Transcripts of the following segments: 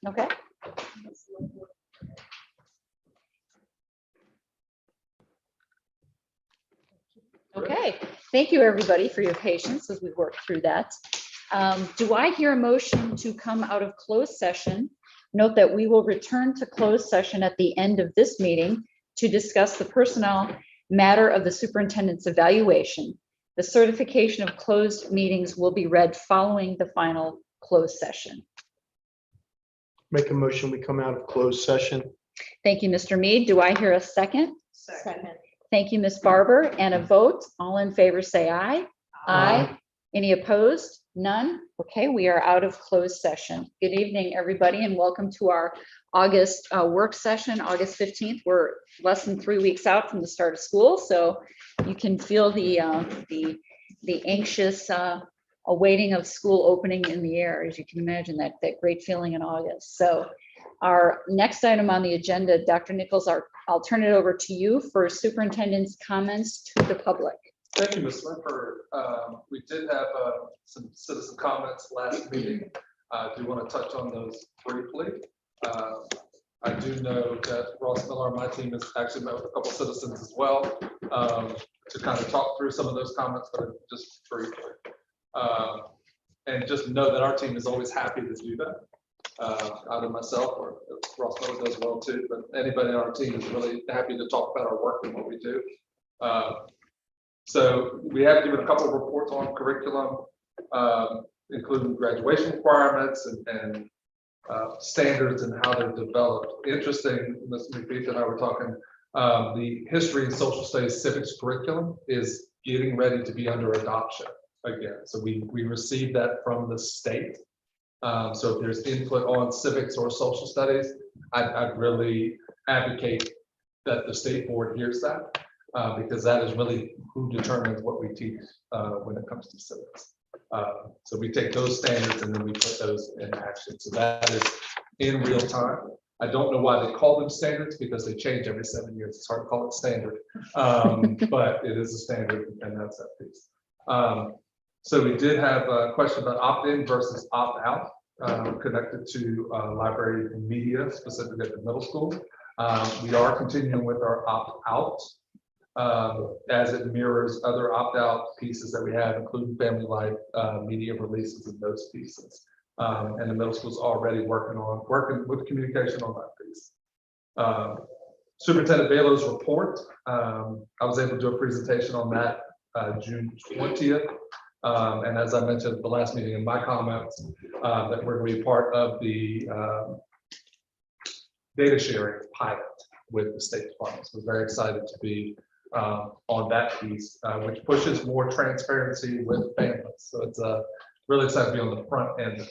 Okay. Okay, thank you everybody for your patience as we work through that. Do I hear a motion to come out of closed session? Note that we will return to closed session at the end of this meeting to discuss the personnel matter of the superintendent's evaluation. The certification of closed meetings will be read following the final closed session. Make a motion, we come out of closed session. Thank you, Mr. Mead. Do I hear a second? Second. Thank you, Ms. Barber. And a vote, all in favor, say aye. Aye. Any opposed? None? Okay, we are out of closed session. Good evening, everybody, and welcome to our August work session, August 15th. We're less than 3 weeks out from the start of school, so you can feel the anxious awaiting of school opening in the air, as you can imagine, that great feeling in August. So our next item on the agenda, Dr. Nichols, I'll turn it over to you for superintendent's comments to the public. Thank you, Ms. Limper. We did have some citizen comments last meeting. I do want to touch on those briefly. I do know that Ross Miller on my team has actually met with a couple of citizens as well to kind of talk through some of those comments, but just briefly. And just know that our team is always happy to do that. Either myself or Ross Miller does well too, but anybody on our team is really happy to talk about our work and what we do. So we have given a couple of reports on curriculum, including graduation requirements and standards and how they're developed. Interesting, Ms. McBeath and I were talking, the history and social studies civics curriculum is getting ready to be under adoption again. So we received that from the state. So if there's input on civics or social studies, I'd really advocate that the state board hears that. Because that is really who determines what we teach when it comes to civics. So we take those standards and then we put those in action. So that is in real time. I don't know why they call them standards because they change every 7 years. It's hard to call it standard, but it is a standard and that's that piece. So we did have a question about opt-in versus opt-out connected to library and media, specifically at the middle school. We are continuing with our opt-out. As it mirrors other opt-out pieces that we have, including family life, media releases, and those pieces. And the middle school is already working with communication on that piece. Superintendent Balo's report, I was able to do a presentation on that June 20th. And as I mentioned at the last meeting in my comments, that we're going to be part of the data sharing pilot with the State Department. So we're very excited to be on that piece, which pushes more transparency with families. So it's really excited to be on the front end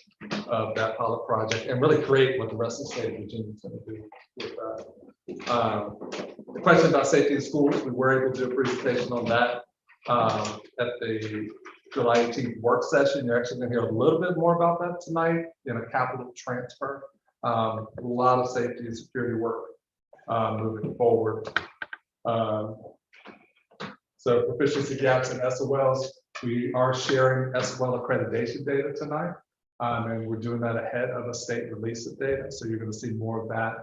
of that pilot project and really create what the rest of the state of Virginia is going to do with that. The question about safety in schools, we were able to do a presentation on that at the July 18th work session. You're actually going to hear a little bit more about that tonight in a capital transfer. A lot of safety and security work moving forward. So proficiency gaps in SOLs, we are sharing SOL accreditation data tonight, and we're doing that ahead of a state release of data. So you're going to see more of that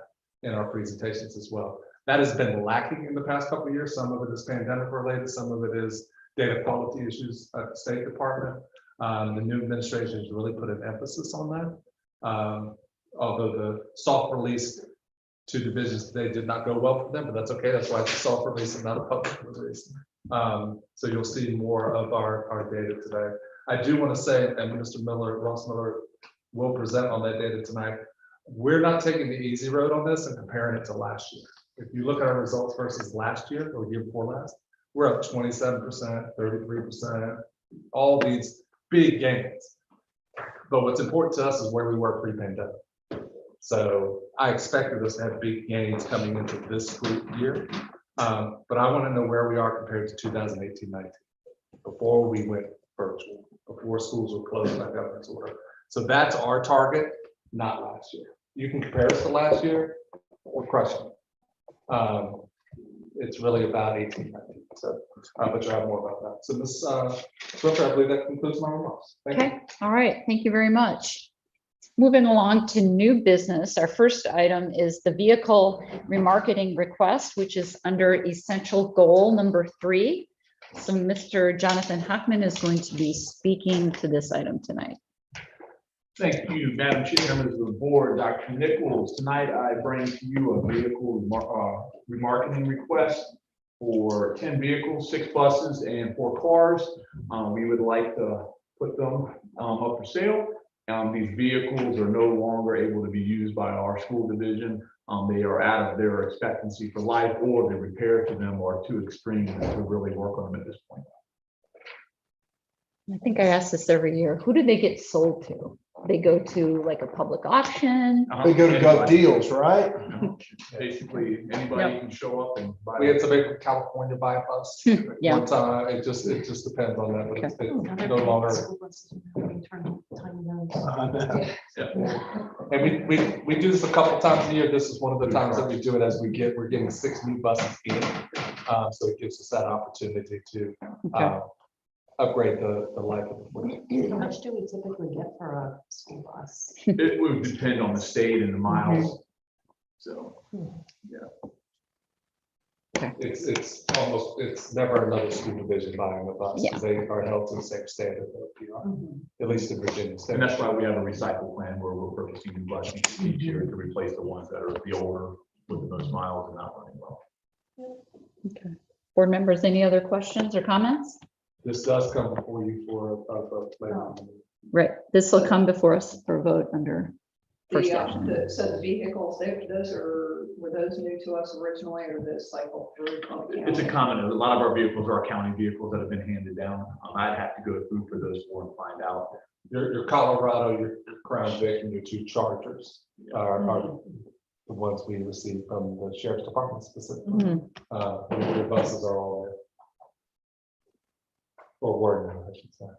in our presentations as well. That has been lacking in the past couple of years. Some of it is pandemic related, some of it is data quality issues at the State Department. The new administration has really put an emphasis on that. Although the soft release to divisions today did not go well for them, but that's okay. That's why it's a soft release and not a public release. So you'll see more of our data today. I do want to say, and Mr. Miller, Ross Miller will present on that data tonight. We're not taking the easy road on this and comparing it to last year. If you look at our results versus last year or year before last, we're up 27%, 33%, all these big gains. But what's important to us is where we were pre-pandemic. So I expected us to have big gains coming into this school year. But I want to know where we are compared to 2018-19, before we went virtual, before schools were closed by governor's order. So that's our target, not last year. You can compare us to last year, we're crushing it. It's really about 18-19. So, but you'll have more about that. So Ms. Swiffer, I believe that concludes my remarks. Thank you. Okay, all right, thank you very much. Moving along to new business, our first item is the vehicle remarketing request, which is under essential goal number 3. So Mr. Jonathan Hockman is going to be speaking to this item tonight. Thank you, Madam Chair, members of the board, Dr. Nichols. Tonight, I bring to you a vehicle remarketing request for 10 vehicles, 6 buses, and 4 cars. We would like to put them up for sale. These vehicles are no longer able to be used by our school division. They are out of their expectancy for life, or the repair to them are too extreme to really work on them at this point. I think I ask this every year. Who do they get sold to? They go to like a public auction? They go to Gov Deals, right? Basically, anybody can show up and buy. We had somebody from California buy a bus. Yeah. One time, it just depends on that, but it's no longer. And we do this a couple times a year. This is one of the times that we do it as we're getting 6 new buses in. So it gives us that opportunity to upgrade the life of the fleet. How much do we typically get for a school bus? It would depend on the state and the miles. So, It's never another school division buying a bus. Yeah. They are held to the same standard that we are, at least in Virginia. and that's why we have a recycle plan where we're purchasing new buses each year to replace the ones that are the older with the most miles and not running well. Okay. Board members, any other questions or comments? This does come before you for a vote later. Right, this will come before us for a vote under first action. So the vehicles, were those new to us originally, or this cycle through? It's a common, a lot of our vehicles are county vehicles that have been handed down. I'd have to go through for those 4 and find out. Your Colorado, your Crown Vic, and your 2 Chargers are the ones we received from the sheriff's department specifically. Mhm. Your buses are all there. Or were now, I should say.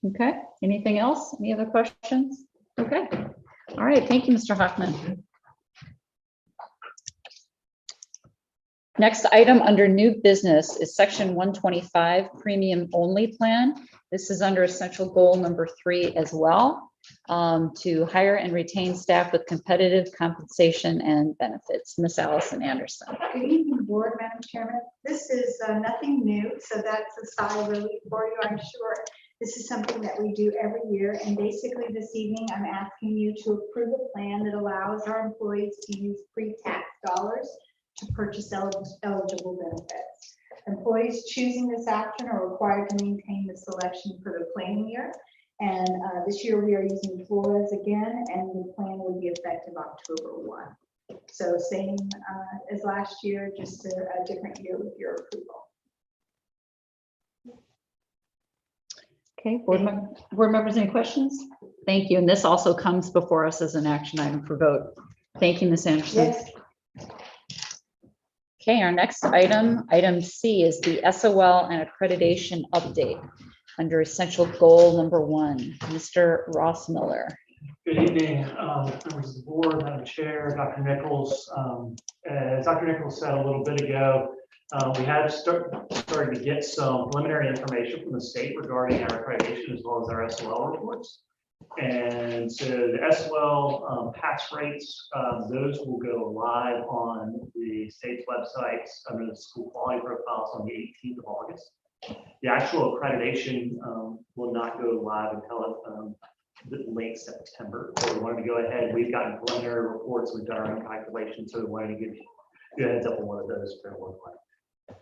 Okay, anything else? Any other questions? Okay, all right, thank you, Mr. Hoffman. Next item under new business is section 125 premium only plan. This is under essential goal number 3 as well, to hire and retain staff with competitive compensation and benefits. Miss Allison Anderson. Good evening, Board, Madam Chairman. This is nothing new, so that's a sigh of relief for you, I'm sure. This is something that we do every year, and basically this evening, I'm asking you to approve a plan that allows our employees to use pre-tax dollars to purchase eligible benefits. Employees choosing this option are required to maintain the selection for the planning year. And this year we are using Flores again, and the plan will be effective October 1. So same as last year, just a different year with your approval. Okay, board members, any questions? Thank you, and this also comes before us as an action item for vote. Thank you, Ms. Anderson. Yes. Okay, our next item, item C, is the SOL and accreditation update under essential goal number 1. Mr. Ross Miller. Good evening, members of the board, Madam Chair, Dr. Nichols. As Dr. Nichols said a little bit ago, we have started to get some preliminary information from the state regarding our accreditation as well as our SOL reports. And so the SOL pass rates, those will go live on the state's websites under the school quality profiles on the 18th of August. The actual accreditation will not go live until late September. So we wanted to go ahead. We've gotten preliminary reports. We've done our own calculations. So we wanted to give you a heads up on one of those for one.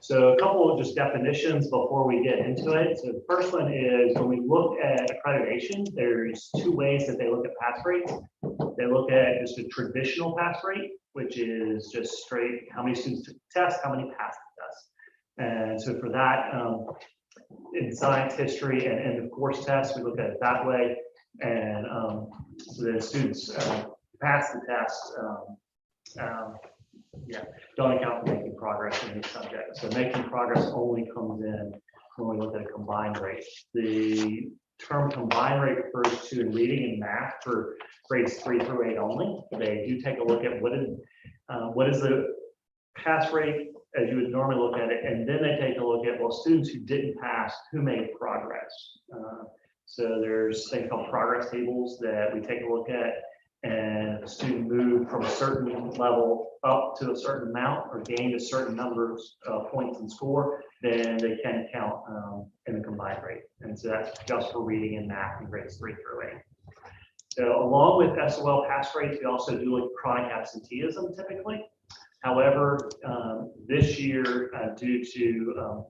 So a couple of just definitions before we get into it. So the first one is when we look at accreditation, there's 2 ways that they look at pass rates. They look at just a traditional pass rate, which is just straight how many students took the test, how many passed the test. And so for that, in science, history, and end of course tests, we look at it that way. And so the students pass the test, don't account for making progress in any subject. So making progress only comes in when we look at a combined rate. The term combined rate refers to reading and math for grades 3 through 8 only. They do take a look at what is the pass rate as you would normally look at it, and then they take a look at, well, students who didn't pass, who made progress. So there's things called progress tables that we take a look at, and if a student moved from a certain level up to a certain amount or gained a certain number of points in score, then they can count in the combined rate. And so that's just for reading and math in grades 3 through 8. So along with SOL pass rates, we also do look at chronic absenteeism typically. However, this year, due to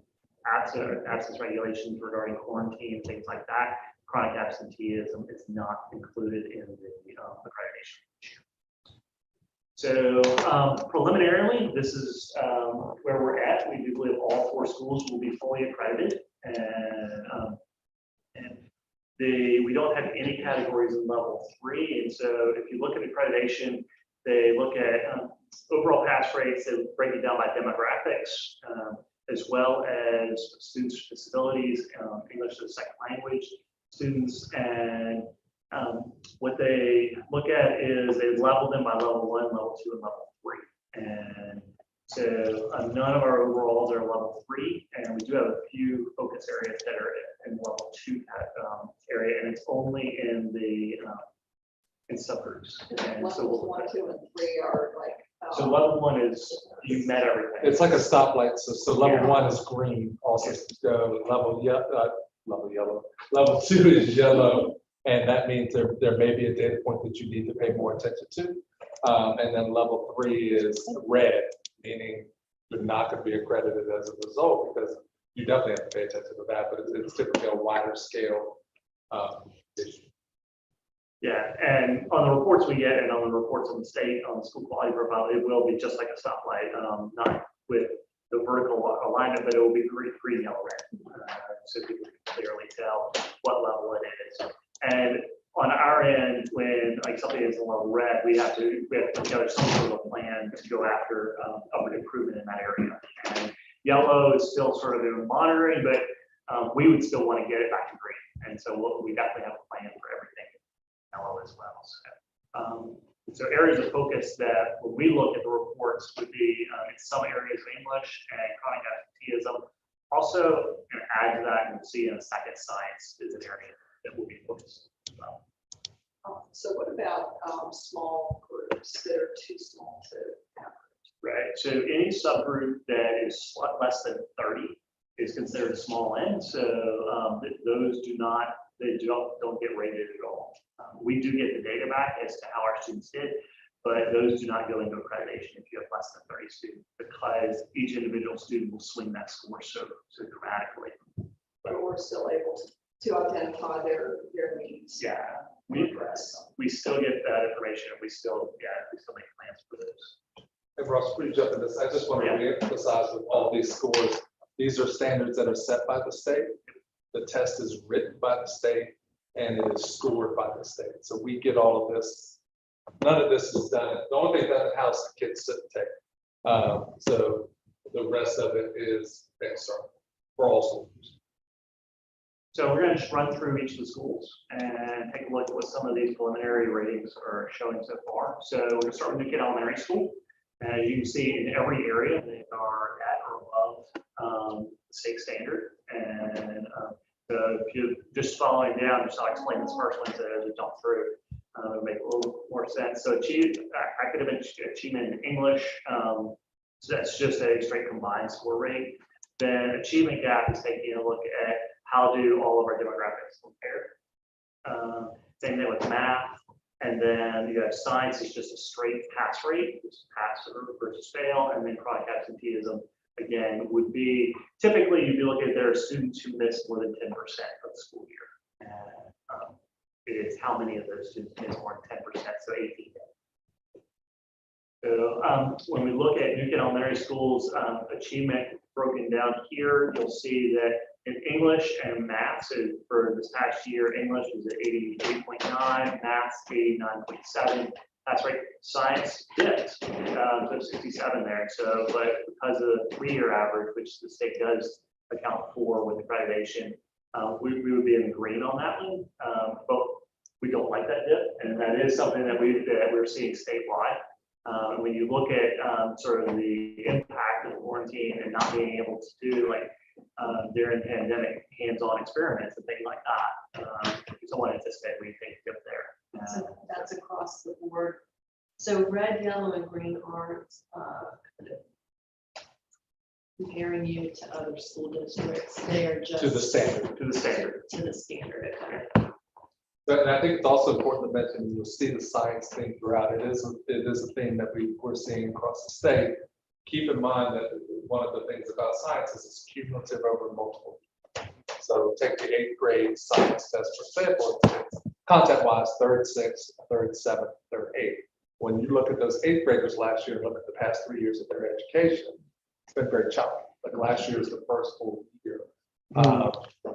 absence regulations regarding quarantine, things like that, chronic absenteeism is not included in the accreditation. So preliminarily, this is where we're at. We do believe all 4 schools will be fully accredited, and we don't have any categories in level 3. And so if you look at accreditation, they look at overall pass rates, they break it down by demographics, as well as students with disabilities, English as a second language students. And what they look at is they level them by level 1, level 2, and level 3. And so none of our overalls are level 3, and we do have a few focus areas that are in level 2 area, and it's only in the in subgroups. And so Levels 1, 2, and 3 are like. So level 1 is you met everything. It's like a stoplight. So level Yeah. 1 is green, also level yellow. Level 2 is yellow, and that means there may be a data point that you need to pay more attention to. And then level 3 is red, meaning you're not going to be accredited as a result, because you definitely have to pay attention to that, but it's typically a wider scale issue. Yeah, and on the reports we get and on the reports on the state, on the school quality profile, it will be just like a stoplight, not with the vertical alignment, but it will be green, yellow, red. So people can clearly tell what level it is. And on our end, when like something is a level red, we have to put together some sort of a plan to go after upward improvement in that area. And yellow is still sort of in monitoring, but we would still want to get it back to green. And so we definitely have a plan for everything yellow as well. So areas of focus that when we look at the reports would be in some areas of English and chronic absenteeism. Also, going to add to that, and we'll see in a second, science is an area that will be focused as well. So what about small groups that are too small to have? Right. So any subgroup that is less than 30 is considered a small N. So those don't get rated at all. We do get the data back as to how our students did, but those do not go into accreditation if you have less than 30 students, because each individual student will swing that score so dramatically. But we're still able to identify their needs. Yeah, we still get that information, and we still make plans for those. And Ross, before you jump into this, I just want to reemphasize with all these scores, these are standards that are set by the state. The test is written by the state, and it is scored by the state. So we get all of this. None of this is done. The only thing done in house, the kids sit and take. So the rest of it is external for all schools. So we're going to just run through each of the schools and take a look at what some of these preliminary ratings are showing so far. So we're going to start with New Kent Elementary School. As you can see, in every area, they are at or above state standard. And so if you're just following down, just I'll explain this first one so as we jump through, it'll make a little more sense. So academic achievement in English, so that's just a straight combined score rate. Then achievement gap is taking a look at how do all of our demographics compare. Same thing with math. And then you have science is just a straight pass rate, which is pass versus fail. And then chronic absenteeism, again, would be typically you'd be looking at there are students who miss more than 10% of the school year. And it is how many of those students miss more than 10%, so 18. So when we look at New Kent Elementary Schools achievement broken down here, you'll see that in English and math, so for this past year, English was at 88.9, maths 89.7. That's right. Science dipped, so 67 there. So, but because of the 3-year average, which the state does account for with accreditation, we would be in the green on that one. But we don't like that dip, and that is something that we're seeing statewide. When you look at sort of the impact of quarantine and not being able to do like during pandemic hands-on experiments and things like that, somewhat anticipate we take dip there. So that's across the board. So red, yellow, and green aren't comparing you to other school districts. They are just To the standard. To the standard. To the standard. Okay. But I think it's also important to mention, you'll see the science theme throughout. It is a theme that we're seeing across the state. Keep in mind that one of the things about science is it's cumulative over multiple. So take the 8th grade science test for example, content-wise, 3rd, 6th, 3rd, 7th, 3rd, 8th. When you look at those 8th graders last year, look at the past 3 years of their education, it's been very choppy. Like last year is the first full year.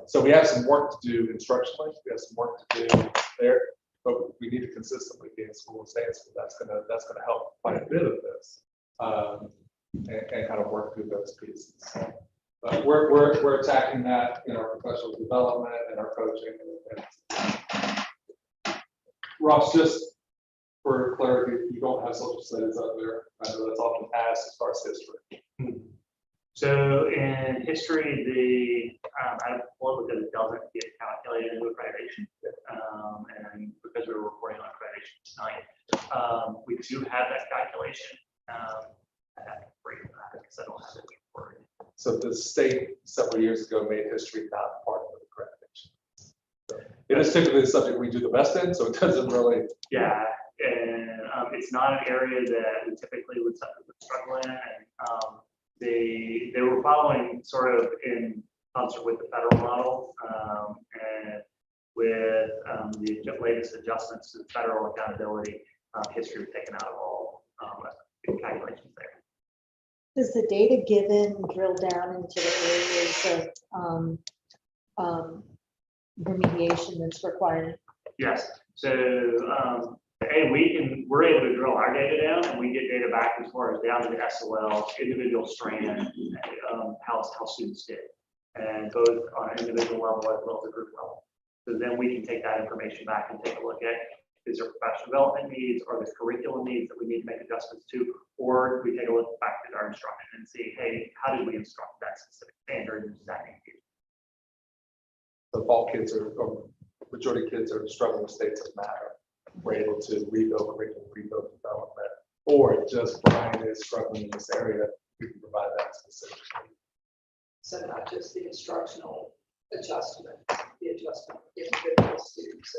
So we have some work to do instructionally. We have some work to do there, but we need to consistently be in school and stay in school. That's gonna help quite a bit of this, and kind of work through those pieces. But we're attacking that in our professional development and our coaching. Ross, just for clarity, you don't have social studies up there. I know that's often asked as far as history. So in history, I don't pull it because it doesn't get calculated into accreditation. And because we're reporting on accreditation tonight, we do have that calculation. I have to bring it back because I don't have it recorded. So the state several years ago made history not part of the accreditation. So it is typically the subject we do the best in, so it doesn't really. Yeah, and it's not an area that we typically would struggle in. And they were following sort of in concert with the federal model, and with the latest adjustments to the federal accountability, history was taken out of all calculations there. Does the data given drill down into the areas of remediation that's required? Yes, so we're able to drill our data down and we get data back as far as down to the SOL, individual strand, how students did. And both on an individual level as well as a group level. So then we can take that information back and take a look at, is there professional development needs, or the curriculum needs that we need to make adjustments to, or we take a look back at our instruction and see, hey, how did we instruct that specific standard and does that need to be? The bulk kids or majority of kids are struggling with states of matter. We're able to rebuild curriculum, rebuild development, or just Brian is struggling in this area, we can provide that specifically. So not just the instructional adjustment, the adjustment of individual students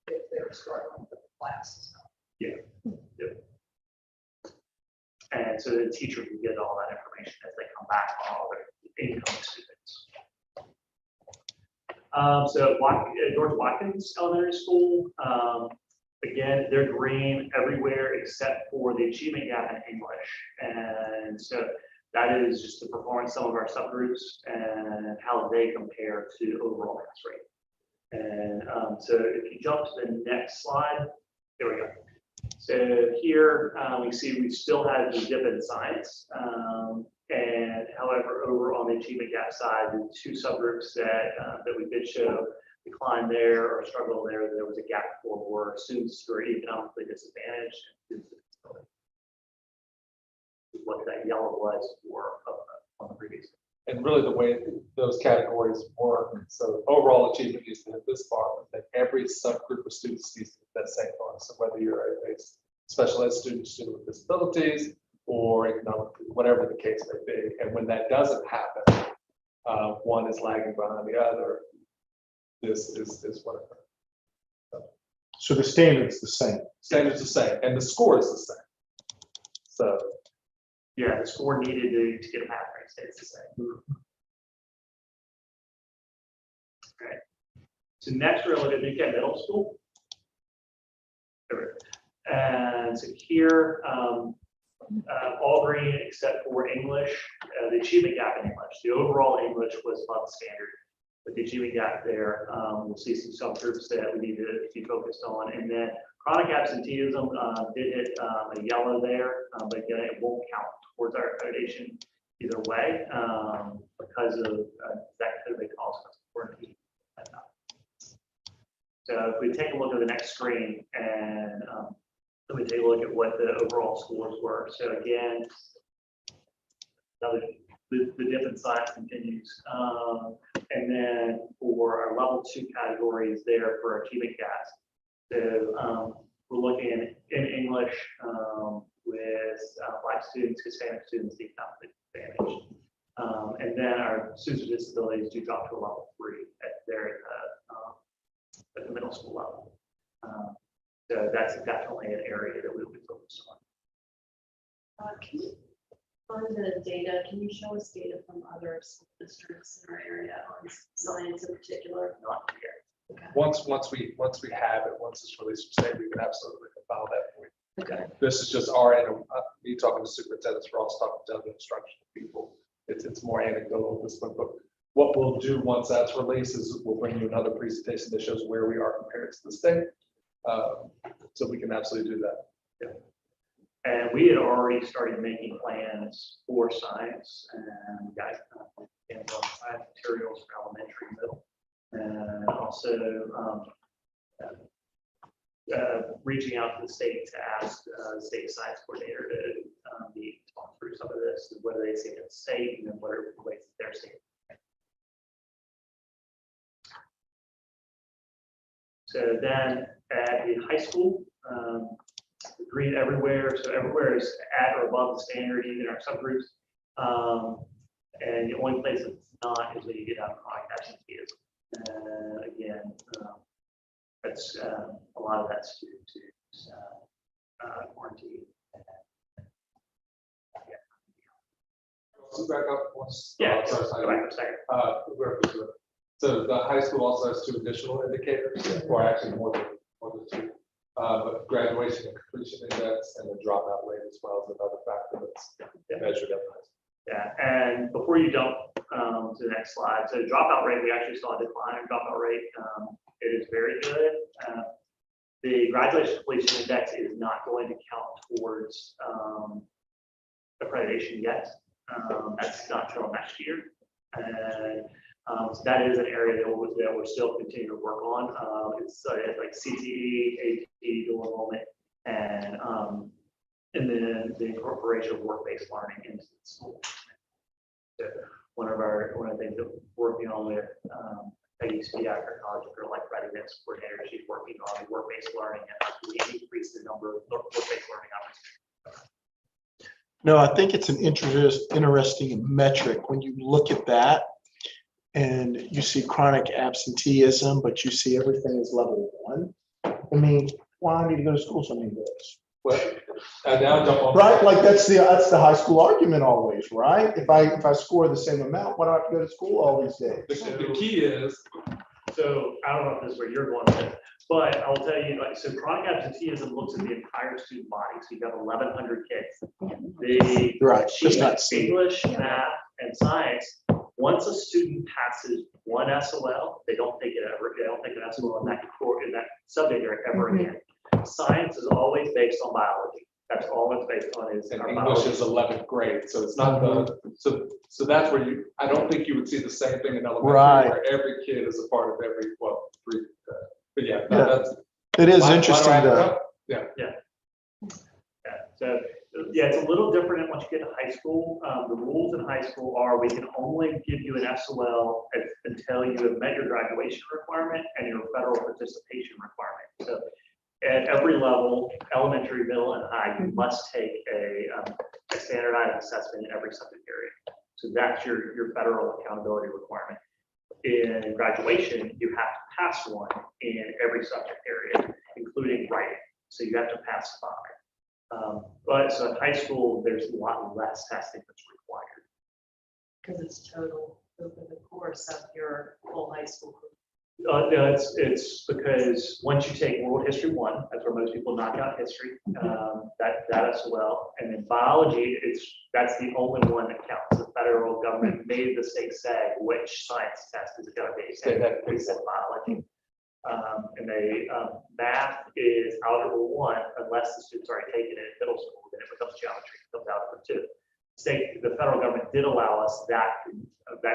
if they're struggling with the classes. And so the teacher can get all that information as they come back on all their incoming students. So George Watkins Elementary School, again, they're green everywhere except for the achievement gap in English. And so that is just the performance of some of our subgroups and how they compare to overall pass rate. And so if you jump to the next slide, there we go. So here we see we still have the dip in science. And however, over on the achievement gap side, the two subgroups that we did show decline there or struggle there, there was a gap for were students who are economically disadvantaged and students with disability. What that yellow was for on the previous. And really the way those categories work, so overall achievement needs to hit this bar, but then every subgroup of students needs to hit that same bar. So whether you're a special ed student with disabilities or economically, whatever the case may be. And when that doesn't happen, one is lagging behind the other. This is what occurs. So the standard's the same. Standard's the same, and the score is the same. So Yeah, the score needed to get a pass rate stays the same. Okay. So next we're looking at Newcat Middle School. And so here, all green except for English, the achievement gap in English. The overall English was above standard, but the achievement gap there, we'll see some subgroups that we need to be focused on. And then chronic absenteeism did hit a yellow there, but again, it won't count towards our accreditation either way because of that could be caused for an. So if we take a look at the next screen and let me take a look at what the overall scores were. So again, the dip in science continues. And then for our level 2 categories there for our achievement gaps. So we're looking in English with Black students, Hispanic students, economic advantage. And then our students with disabilities do drop to a level 3 at the middle school level. So that's definitely an area that we would focus on. Can you, on the data, can you show us data from other school districts in our area on science in particular? Not here. Okay. Once we have it, once it's released from state, we can absolutely compile that for you. Okay. This is just our, me talking to superintendents, we're also talking to other instructional people. It's more anecdotal at this point, but what we'll do once that's released is we'll bring you another presentation that shows where we are compared to the state. So we can absolutely do that. Yeah. And we had already started making plans for science and guys and science materials for elementary, middle, and also reaching out to the state to ask the state science coordinator to talk through some of this, whether they see it at the state and then what are the ways that they're seeing it. So then at the high school, green everywhere. So everywhere is at or above the standard, even our subgroups. And the only place it's not is when you get out of chronic absenteeism. Again, that's a lot of that's due to quarantine. So back up once. Yeah, sorry, go back for a second. where was it? So the high school also has 2 additional indicators, or actually more than 2. But graduation and completion index and the dropout rate as well as another factor that's measured at high school. Yeah, and before you jump to the next slide, so dropout rate, we actually saw a decline in dropout rate. It is very good. The graduation completion index is not going to count towards accreditation yet. That's not until next year. And so that is an area that we're still continuing to work on. It's like CTE, AT, dual enrollment, and then the incorporation of work-based learning into the school. So one of the things that we're working on with Peggy Spiaker, College of Girl Life Readiness Coordinator, she's working on work-based learning and how we increase the number of work-based learning opportunities. No, I think it's an interesting metric when you look at that and you see chronic absenteeism, but you see everything is level 1. I mean, why I need to go to school so many days? Well, and now jump on. Right, like that's the high school argument always, right? If I score the same amount, why do I have to go to school all these days? The key is, So I don't know if this is where you're going with it, but I'll tell you, like, so chronic absenteeism looks at the entire student body. So you've got 1,100 kids. They Right, just teach not see. English, math, and science. Once a student passes one SOL, they don't take an SOL in that subject area ever again. Science is always based on biology. That's all it's based on is and our English biology. is 11th grade, so it's not so that's where I don't think you would see the same thing in elementary, Right. where every kid is a part of every, but yeah, Yeah. that's. It is why interesting do I to, have Yeah. So yeah, it's a little different once you get to high school. The rules in high school are we can only give you an SOL until you have met your graduation requirement and your federal participation requirement. So at every level, elementary, middle, and high, you must take a standardized assessment in every subject area. So that's your federal accountability requirement. In graduation, you have to pass one in every subject area, including writing. So you have to pass 5. But so in high school, there's a lot less testing that's required. Because it's total over the course of your whole high school career. No, it's because once you take World History 1, that's where most people knock out history, that as well. And then biology, that's the only one that counts. The federal government made the state say which science test is it going to be. And they said biology. And math is algebra 1 unless the student's already taken it in middle school, then it becomes geometry, it becomes algebra 2. The federal government did allow us that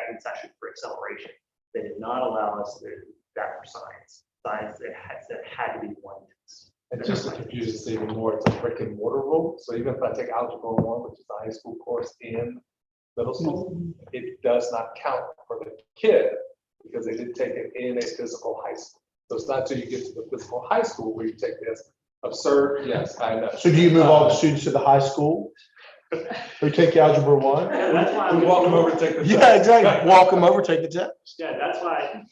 concession for acceleration. They did not allow us to do that for science. Science, it had to be one test. And just to confuse us even more, it's a brick and mortar rule. So even if I take algebra 1, which is a high school course in middle school, it does not count for the kid because they didn't take it in a physical high school. So it's not until you get to the physical high school where you take this. Absurd, yes, I know. So do you move all the students to the high school? Or take Algebra 1? That's why. We walk them over to take the. Yeah, exactly. Walk them over, take the test. Yeah, that's why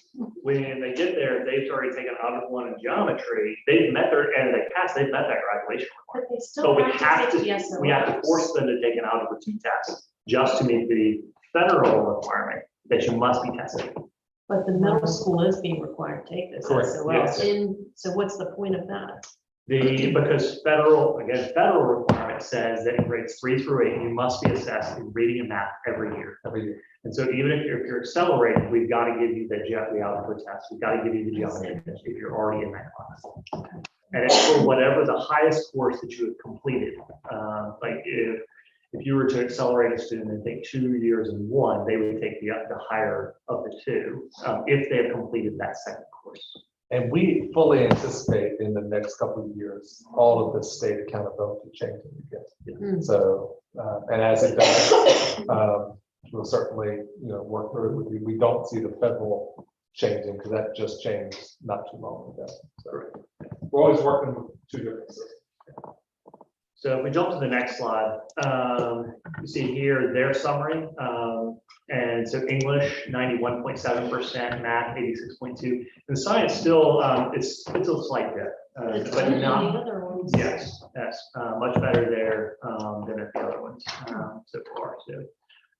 when they get there, they've already taken Algebra 1 and geometry. They've met their, and they passed, they've met that graduation requirement. But they still But we have have to to, take the we have to SOLs. force them to take an Algebra 2 test just to meet the federal requirement that you must be tested. But the middle school is being required to take this Correct, SOL. yes. So what's the point of that? Because federal requirement says that in grades 3 through 8, you must be assessed in reading and math every year. And so even if you're accelerating, we've got to give you the algebra test, we've got to give you the geometry test if you're already in that class. And it's for whatever the highest course that you have completed. Like if you were to accelerate a student and take 2 years in one, they would take the higher of the two, if they have completed that second course. And we fully anticipate in the next couple of years, all of the state accountability changing again. So, and as it does, we'll certainly, work through it with you. We don't see the federal changing because that just changed not too long ago. So we're always working with two different systems. So if we jump to the next slide, you see here their summary. And so English, 91.7%, math, 86.2%. And science still, it's a slight dip, It's but better than not, the other ones. yes, much better there than at the other ones so far too.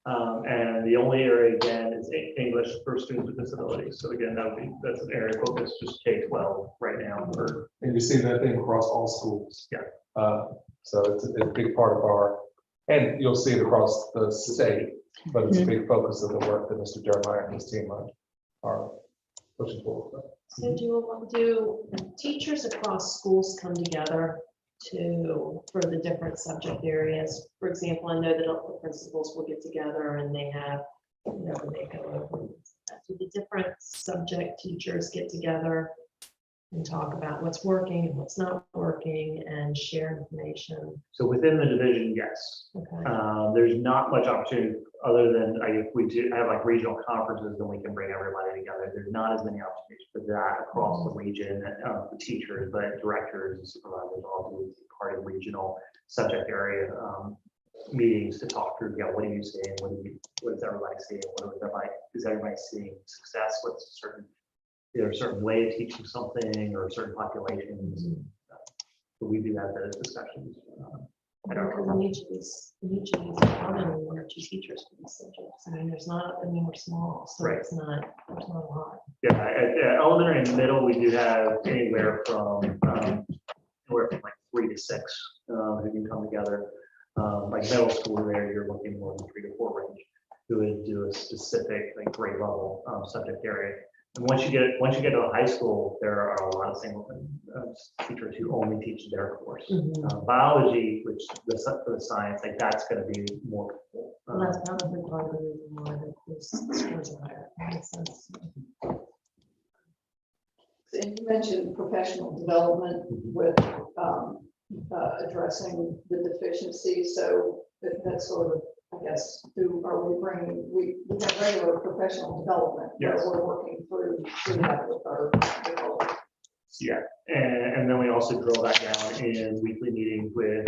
And the only area again is English for students with disabilities. So again, that's an area of focus, just K-12 right now. And you see that thing across all schools. Yeah. So it's a big part of our, and you'll see it across the state, but it's a big focus of the work that Mr. Jeremiah and his team are pushing forward. So do teachers across schools come together for the different subject areas? For example, I know that all the principals will get together and they have, when they go over, do the different subject teachers get together and talk about what's working and what's not working and share information? So within the division, yes. Okay. There's not much opportunity other than if we do have like regional conferences, then we can bring everybody together. There's not as many opportunities for that across the region, the teachers, but directors and supervisors all do part of regional subject area meetings to talk through, what are you seeing? What is everybody seeing? Is everybody seeing success? What's a certain way of teaching something or certain populations? So we do have those discussions. Because in each of these, probably only 1 or 2 teachers for these subjects. We're small, so Right. there's not a lot. Yeah, at elementary and middle, we do have anywhere from like 3 to 6 who can come together. Like middle school, there you're looking more than 3 to 4 range, who would do a specific like grade level subject area. And once you get to a high school, there are a lot of single teachers who only teach their course. Biology, which for the science, like that's going to be more. Well, that's probably part of the reason why the scores are higher. That makes sense. And you mentioned professional development with addressing the deficiencies. So that's sort of, I guess, are we bringing, we have regular professional development. Yes. Where we're working through that with our development. Yeah, and then we also drill that down in weekly meetings with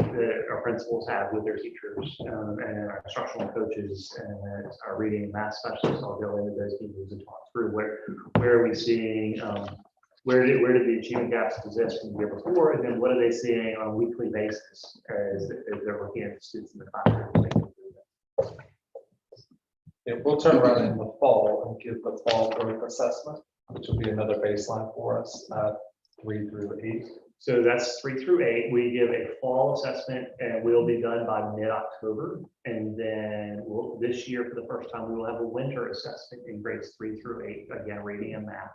our principals have with their teachers and our instructional coaches and our reading and math specialists. I'll go into those meetings and talk through where are we seeing, where did the achievement gaps exist from the year before, and then what are they seeing on a weekly basis as they're looking at the students in the classroom. Yeah, we'll turn around in the fall and give the fall growth assessment, which will be another baseline for us, 3 through 8. So that's 3 through 8. We give a fall assessment and we'll be done by mid-October. And then this year, for the first time, we will have a winter assessment in grades 3 through 8, again, reading and math.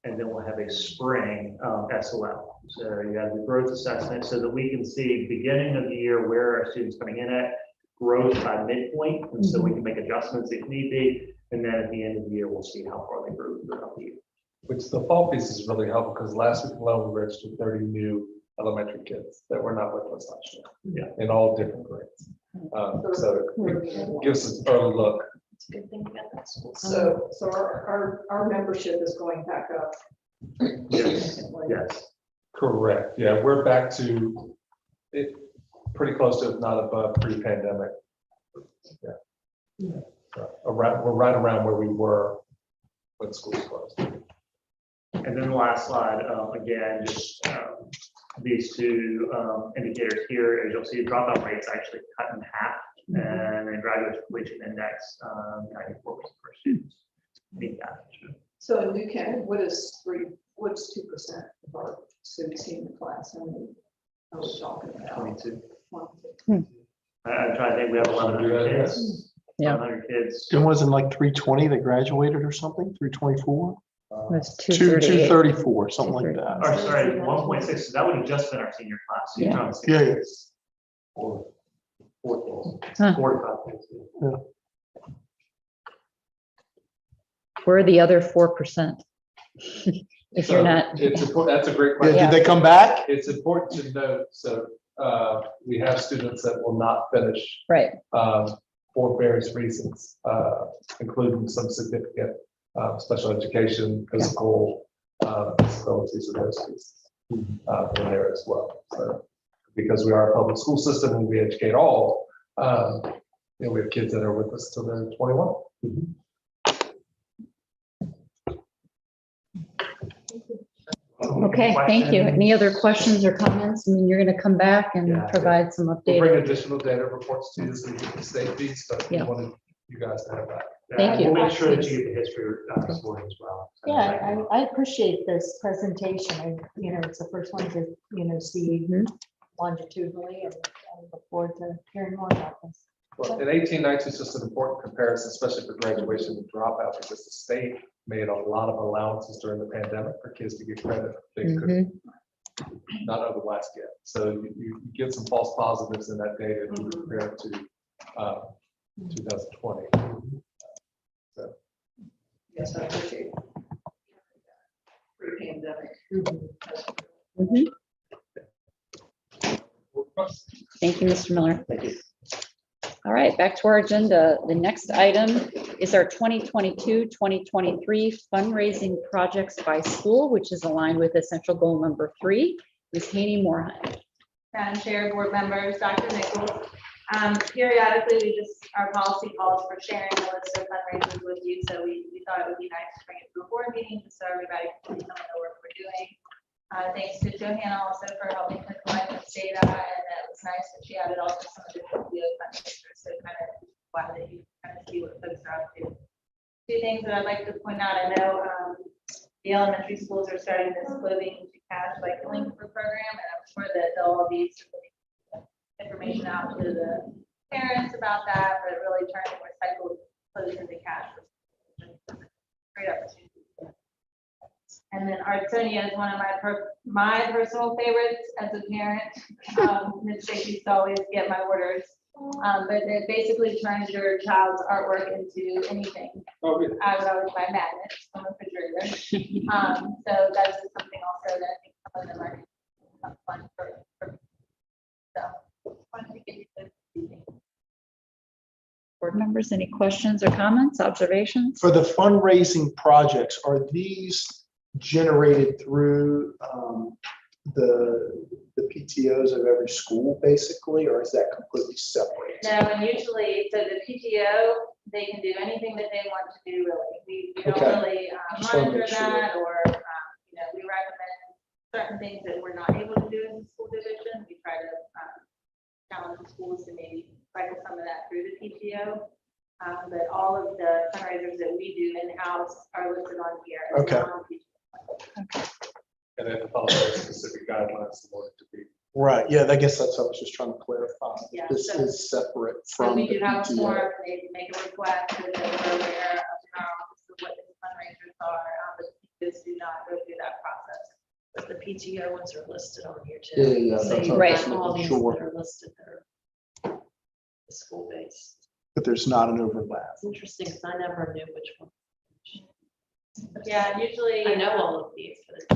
And then we'll have a spring SOL. So you have the growth assessment so that we can see beginning of the year where our students coming in at, growth by midpoint, and so we can make adjustments if need be. And then at the end of the year, we'll see how far they grew throughout the year. Which the fall piece is really helpful because last week alone we registered 30 new elementary kids that were not with us last year. Yeah. In all different grades. So it gives us an early look It's a good thing we got that school. So our membership is going back up. Yes, significantly. yes, correct. Yeah, we're back to it, pretty close to, if not above, pre-pandemic. Yeah. So we're right around where we were when school closed. And then the last slide, again, just these two indicators here, as you'll see, dropout rates actually cut in half, and then graduate completion index, 94% for students. Meet that. So in New Canaan, what's 2% of our students in the class? How many are we talking about? 22. 22. I'm trying to think, we have 1,100 kids. Yeah. 100 kids. It wasn't like 320 that graduated or something, 324? It was 234, 238. something like that. Or sorry, 1.6, so that would have just been our senior class. So you're Yeah. talking Yeah, yeah. 66. Or 4 Huh. 45 kids. Where are the other 4%? If you're not, It's important, that's a great Yeah, question. did they come back? It's important to note, so we have students that will not finish right, for various reasons, including some significant special education, physical disabilities of those pieces in there as well. So because we are a public school system and we educate all, we have kids that are with us till they're 21. okay, thank you. Any other questions or comments? I mean, you're gonna come back and Yeah. provide some We'll updated. bring additional data reports to you so you get the state piece, but we Yeah. wanted you guys to have that. Thank you. We'll make sure that you get the history this morning as well. Yeah, I appreciate this presentation. It's the first one to, see Mhm. longitudinally, and I look forward to hearing more about this. Well, in 1819 is just an important comparison, especially for graduation and dropout, because the state made a lot of allowances during the pandemic for kids to get credit they could not otherwise get. So you get some false positives in that data if you compare it to 2020. Yes, I appreciate. Pre-pandemic. Mhm. Thank you, Mr. Miller. Thank you. All right, back to our agenda. The next item is our 2022-2023 fundraising projects by school, which is aligned with essential goal number 3. Ms. Haney Moorheim. Madam Chair, board members, Dr. Nichols. Periodically, our policy calls for sharing a list of fundraisers with you, so we thought it would be nice to bring it to a board meeting so everybody can see some of the work we're doing. Thanks to Johanna also for helping her collect this data, and it was nice that she added also some of the fundraisers, so kind of glad that you kind of see what folks are up to. Two things that I'd like to point out, I know the elementary schools are starting this clothing to cash cycling program, and I'm sure that they'll all be submitting information out to the parents about that, but really turning recycled clothes into cash. Great opportunity. And then Artsonia is one of my personal favorites as a parent. Ms. Tracy used to always get my orders. But it basically turns your child's artwork into anything. Oh, yeah. I would always buy magnets from a refrigerator. So that's just something also that I think some of them are fun for. So, wanted to give you those. Board members, any questions or comments, observations? For the fundraising projects, are these generated through the PTOs of every school, basically, or is that completely separate? No, and usually, so the PTO, they can do anything that they want to do, really. We don't Okay. really Just wanna monitor make sure. that, or, we recommend certain things that we're not able to do in the school division. We try to challenge the schools to maybe cycle some of that through the PTO. But all of the fundraisers that we do in-house are listed on here. as Okay. non-PTO. And then to follow very specific guidelines in order to be. Right, yeah, I guess that's what I was just trying to clarify. Yeah, This so- is separate So from we the do have a PTO. form, they make a request, so that we're aware of in our office of what the fundraisers are, but PTOs do not go through that process. But the PTO ones are listed on here too. Yeah, yeah, So that's you've what I Right. was got all making these sure, that are listed there. The school base. but there's not an overlap. It's interesting because I never knew which one. Yeah, usually. I know all of these, but it's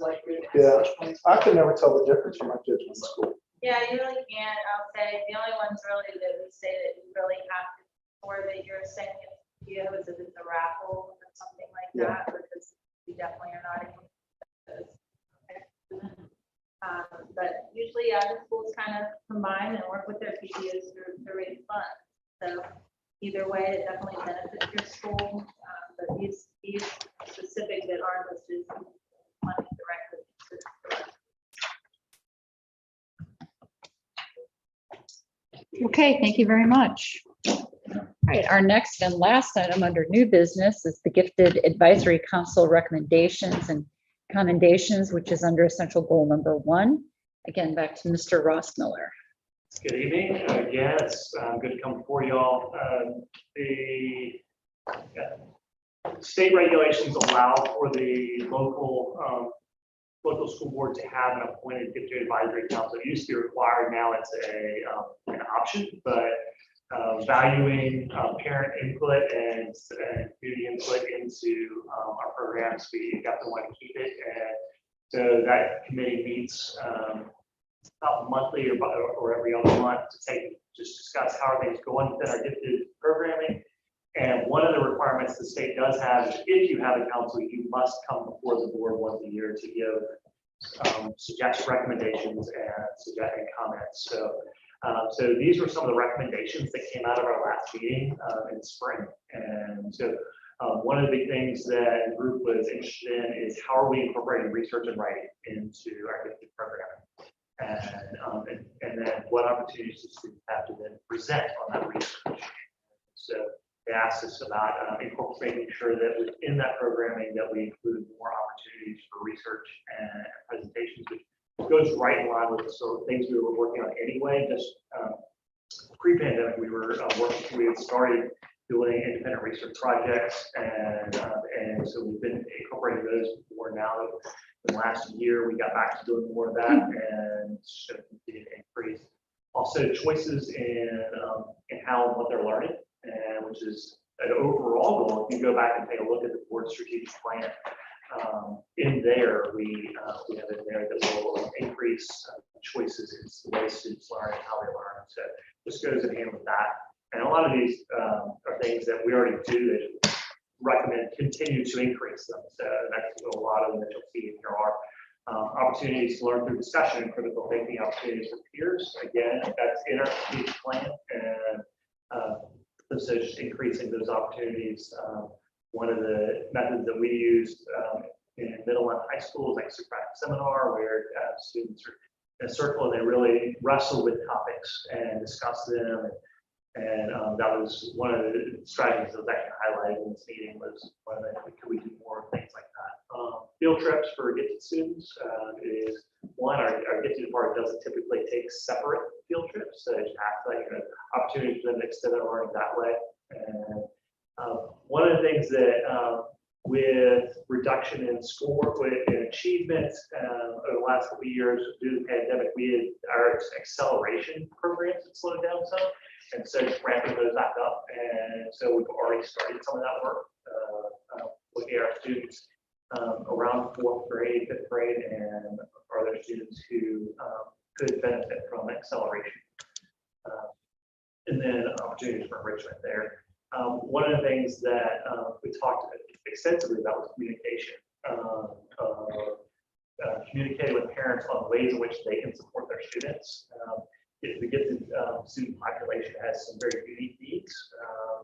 like. Yeah. which ones- I could never tell the difference from my kids in school. Yeah, you really can't. I'll say the only ones really that we say that you really have to, or that you're saying it's PTOs if it's a raffle or something like that, because we definitely are not able to. But usually, the schools kind of combine and work with their PTOs to raise funds. So either way, it definitely benefits your school. But these specific that aren't listed, money directly. Okay, thank you very much. All right, our next and last item under new business is the Gifted Advisory Council recommendations and commendations, which is under essential goal number 1. Again, back to Mr. Ross Miller. Good evening. Again, it's good to come before y'all. The state regulations allow for the local school board to have an appointed gifted advisory council. It used to be required, now it's an option, but valuing parent input and community input into our programs, we definitely want to keep it. And so that committee meets about monthly or every other month to just discuss how are things going within our gifted programming. And one of the requirements the state does have is if you have a council, you must come before the board once a year to give suggest recommendations and comments. So these were some of the recommendations that came out of our last meeting in spring. And so one of the big things that the group was interested in is how are we incorporating research and writing into our gifted programming? And then what opportunities do students have to then present on that research? So they asked us about making sure that within that programming that we include more opportunities for research and presentations, which goes right in line with the sort of things we were working on anyway. Just pre-pandemic, we had started doing independent research projects, and so we've been incorporating those more now. In the last year, we got back to doing more of that, and should continue to increase. Also, choices in how and what they're learning, and which is an overall goal. If you go back and take a look at the board strategic plan, in there we have in there that will increase choices in the way students learn and how they learn. So this goes in hand with that. And a lot of these are things that we already do that recommend continue to increase them. So that's a lot of them that you'll see. There are opportunities to learn through discussion and critical thinking opportunities with peers. Again, that's in our strategic plan, and this is increasing those opportunities. One of the methods that we use in middle and high school is like Socratic seminar, where students are in a circle and they really wrestle with topics and discuss them. And that was one of the strategies that was actually highlighted in this meeting. Was one of the, could we do more things like that? Field trips for gifted students is one. Our gifted department doesn't typically take separate field trips, so it acts like an opportunity for them to extend their learning that way. And one of the things that with reduction in schoolwork and achievement over the last couple of years due to the pandemic, we had our acceleration programs that slowed down some. And so just ramping those back up. And so we've already started some of that work, looking at our students around 4th grade, 5th grade, and other students who could benefit from acceleration. And then opportunities for enrichment there. One of the things that we talked extensively about was communication. Communicating with parents on ways in which they can support their students. The gifted student population has some very unique needs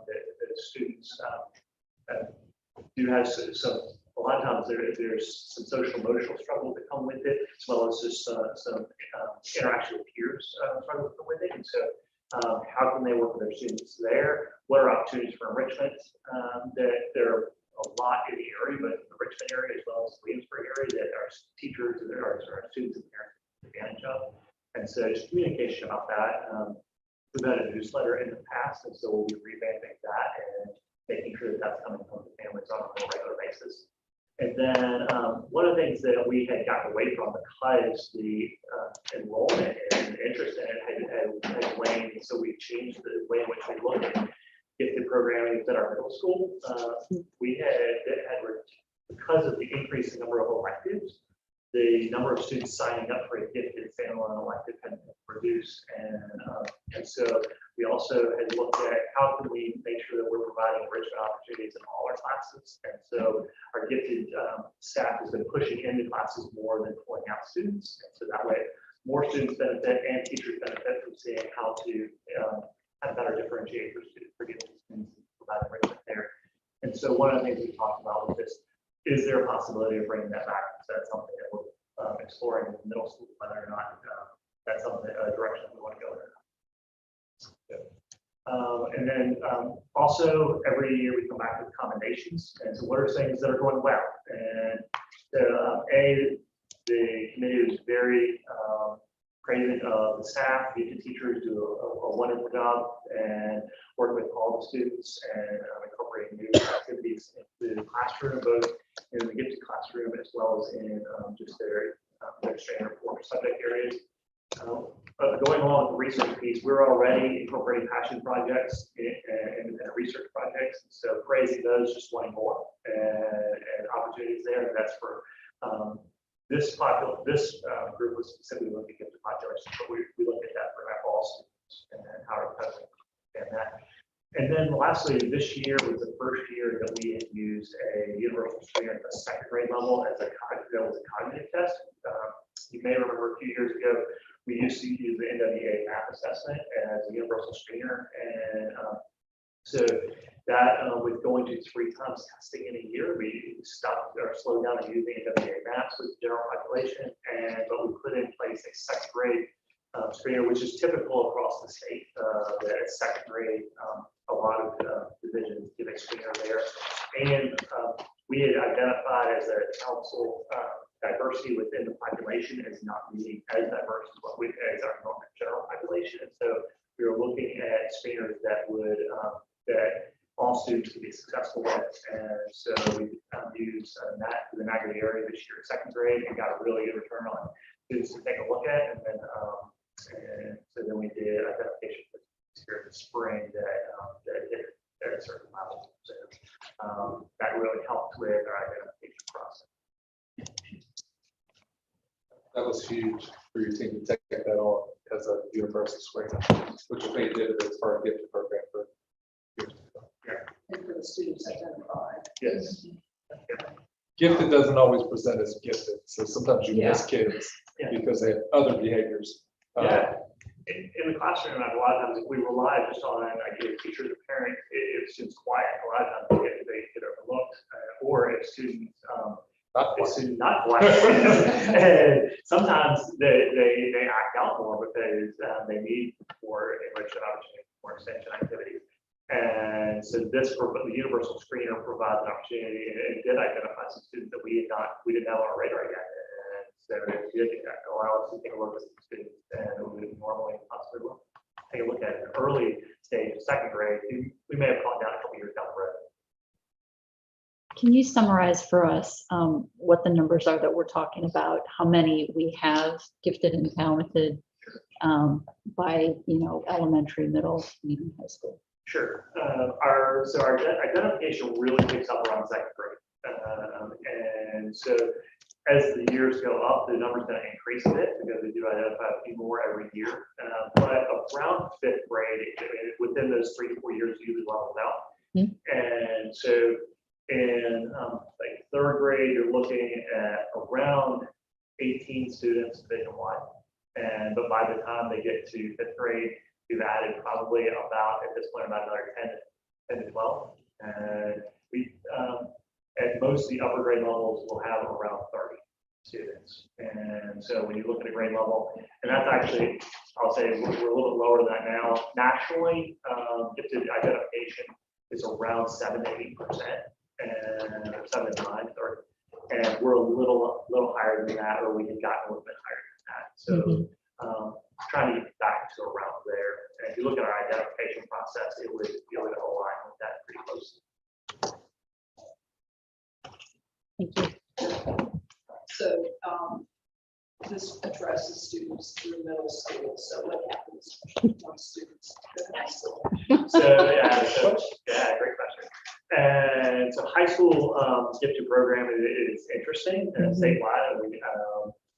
that students do have some. A lot of times there's some social emotional struggles that come with it, as well as just some interaction with peers struggles that come with it. And so how can they work with their students there? What are opportunities for enrichment? That there are a lot in the area, but in the Richmond area as well as the Williamsburg area that our teachers and our students and parents take advantage of. And so just communication about that. We've had a newsletter in the past, and so we'll be revamping that and making sure that that's coming from the families on a more regular basis. And then one of the things that we had gotten away from because the enrollment and interest in it had waned, so we changed the way in which we look at gifted programming within our middle school. We had because of the increasing number of electives, the number of students signing up for a gifted standalone elective had reduced, and so We also had looked at how can we make sure that we're providing enrichment opportunities in all our classes. And so our gifted staff has been pushing into classes more than pulling out students. And so that way, more students benefit and teachers benefit from seeing how to have better differentiate for students, for gifted students, and provide enrichment there. And so one of the things we talked about was this, is there a possibility of bringing that back? So that's something that we're exploring in the middle school, whether or not that's something, direction we want to go in. And then also every year we come back with commendations. And so what are things that are going well? And the committee was very praising of the staff. The teachers do a wonderful job and work with all the students and incorporating new activities into the classroom, both in the gifted classroom as well as in just their trainer for subject areas. Going along with the research piece, we're already incorporating passion projects and independent research projects. So praising those, just wanting more and opportunities there. And that's for this group was specifically looking at the population, but we look at that for all students and how to and that. And then lastly, this year was the first year that we had used a universal screener at the second grade level as a cognitive test. You may remember a few years ago, we used to use the NWEA math assessment as a universal screener. And so that with going to 3 times testing in a year, we stopped or slowed down and using NWEA maps with the general population. But we put in place a second grade screener, which is typical across the state. That at second grade, a lot of divisions give a screener there. And we had identified as a council diversity within the population is not being as diverse as what we as our general population. And so we were looking at screeners that would that all students could be successful with. And so we used that for the Niagara area this year, second grade, and got a really good return on students to take a look at. And then so then we did identification here in the spring that hit at a certain level. So that really helped with our identification process. That was huge for your team to take that on as a universal screener, which they did as part of gifted program for years ago. And for the students identified. Yes. Gifted doesn't always present as gifted, so sometimes you miss kids Yeah. because they have other behaviors. Yeah. In the classroom, a lot of times if we rely just on a teacher, the parent, if students quiet, a lot of times they get overlooked, or if students Not it's quite. not quiet. And sometimes they act out more because they need more enrichment opportunities, more extension activities. And so the universal screener provides an opportunity and did identify some students that we didn't have on our radar yet. And so it did allow us to take a look at some students and we would normally possibly take a look at an early stage, second grade, we may have caught down a couple years down the road. Can you summarize for us what the numbers are that we're talking about? How many we have gifted and talented by, elementary, middle, even high school? Sure. Our identification really picks up around second grade. And so as the years go up, the number's going to increase a bit because we do identify a few more every year. But around fifth grade, within those 3 to 4 years, usually levels out. Mm-hmm. And so in third grade, you're looking at around 18 students division-wide. But by the time they get to fifth grade, we've added probably about, at this point, about another 10 to 12. And we, at most, the upper grade levels will have around 30 students. And so when you look at a grade level, and that's actually, I'll say we're a little bit lower than that now. Nationally, gifted identification is around 7 to 8%, and 7 to 9, and we're a little higher than that, or we had gotten a little bit higher than that. So trying to get back to around there. And if you look at our identification process, it would align with that pretty closely. Thank you. So this addresses students through middle school. So what happens once students go to high school? Great question. And so high school gifted program is interesting and statewide.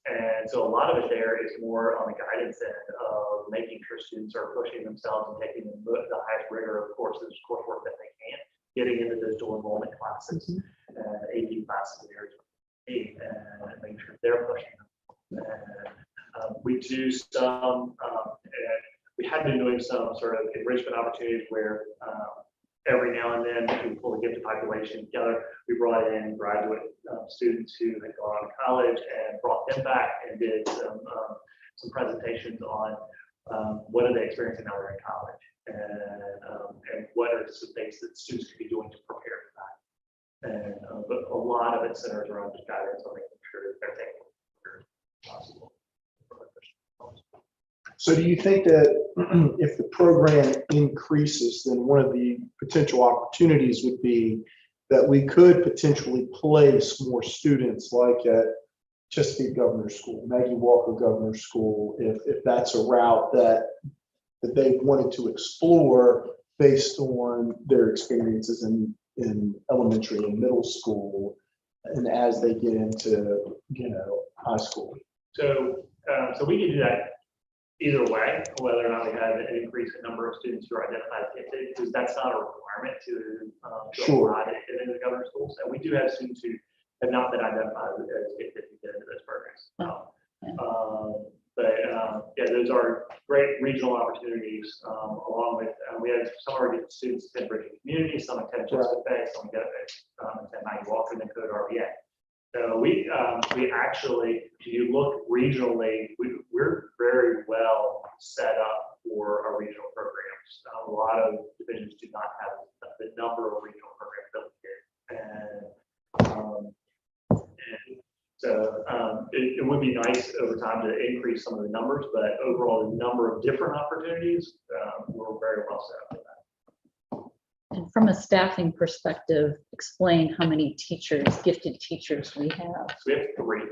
And so a lot of it there is more on the guidance end of making sure students are pushing themselves and taking the highest rigor of coursework that they can, getting into those dual enrollment classes, AP classes, and making sure they're pushing them. And we do some, we have been doing some sort of enrichment opportunities where every now and then we pull the gifted population together. We brought in graduate students who had gone on to college and brought them back and did some presentations on what are they experiencing now they're in college, and what are some things that students could be doing to prepare for that. And but a lot of it centers around just guidance on making sure that they're taking care of possible. So do you think that if the program increases, then one of the potential opportunities would be that we could potentially place more students like at Chesapeake Governor's School, Maggie Walker Governor's School, if that's a route that they wanted to explore based on their experiences in elementary and middle school, and as they get into, high school? So we could do that either way, whether or not we had an increase in number of students who are identified as gifted, because that's not a requirement to Sure. apply it in the governor's schools. And we do have students who have not been identified as gifted to get into those programs. Yeah, those are great regional opportunities, along with, we have some of our gifted students attend Bridging Community, some attend Chesapeake Bay, some attend Maggie Walker, and then go to RVA. So we actually, if you look regionally, we're very well set up for our regional programs. A lot of divisions do not have the number of regional programs that we do. And so it would be nice over time to increase some of the numbers, but overall, the number of different opportunities, we're very well set up for that. And from a staffing perspective, explain how many teachers, gifted teachers we have. So we have 3.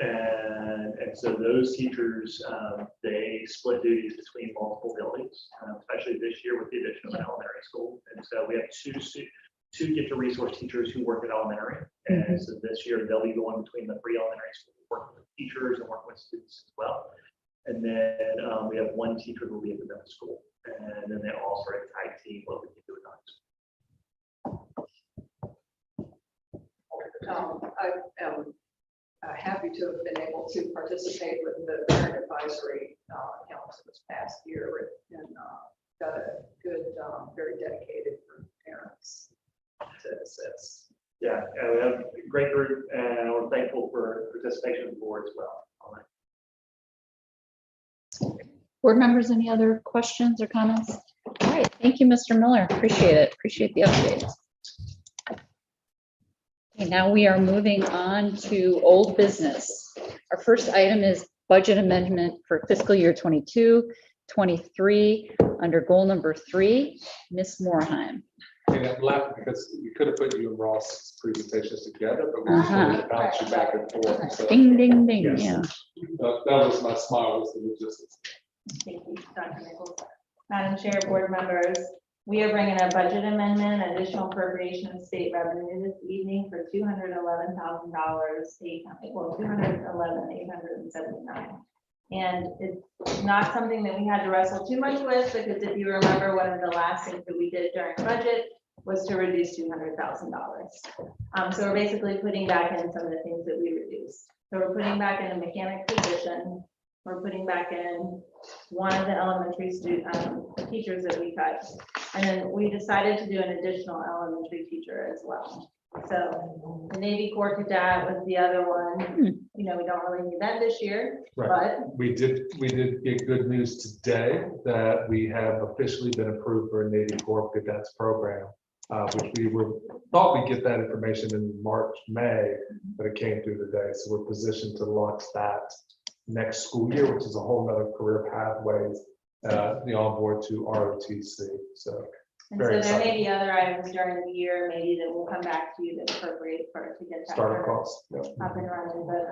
And so those teachers, they split duties between multiple buildings, especially this year with the addition of an elementary school. And so we have two gifted resource teachers who work at elementary. And so this year they'll be going between the 3 elementary schools, working with teachers and working with students as well. And then we have 1 teacher who will be at the middle school. And then they also are at IT, what we can do with that. I am happy to have been able to participate with the parent advisory council this past year, and got a good, very dedicated group of parents to assist. Yeah, we have a great group, and we're thankful for participation of the board as well. Board members, any other questions or comments? All right, thank you, Mr. Miller. Appreciate it. Appreciate the update. Okay, now we are moving on to old business. Our first item is budget amendment for fiscal year 22-23 under goal number 3. Ms. Moorheim. And I'm laughing because we could have put you and Ross presentations together, but we just wanted to bounce you back and forth. So Ding, ding, ding, Yes. yeah. that was my smile, was the logistics. Thank you, Dr. Nichols. Madam Chair, board members, we are bringing a budget amendment, additional appropriation of state revenue this evening for $211,000, $211,879. And it's not something that we had to wrestle too much with, because if you remember, one of the last things that we did during budget was to reduce $200,000. So we're basically putting back in some of the things that we reduced. So we're putting back in a mechanic position. We're putting back in one of the elementary teachers that we cut. And then we decided to do an additional elementary teacher as well. So the Navy Corps cadet was the other one. We don't really need that this year, Right. but We did get good news today that we have officially been approved for a Navy Corps Cadets program, which we thought we'd get that information in March, May, but it came through today. So we're positioned to launch that next school year, which is a whole nother career pathways, the onboard to ROTC. So and very so there may exciting. be other items during the year, maybe that will come back to you that appropriate for to get that Start across. Yeah. up and running. But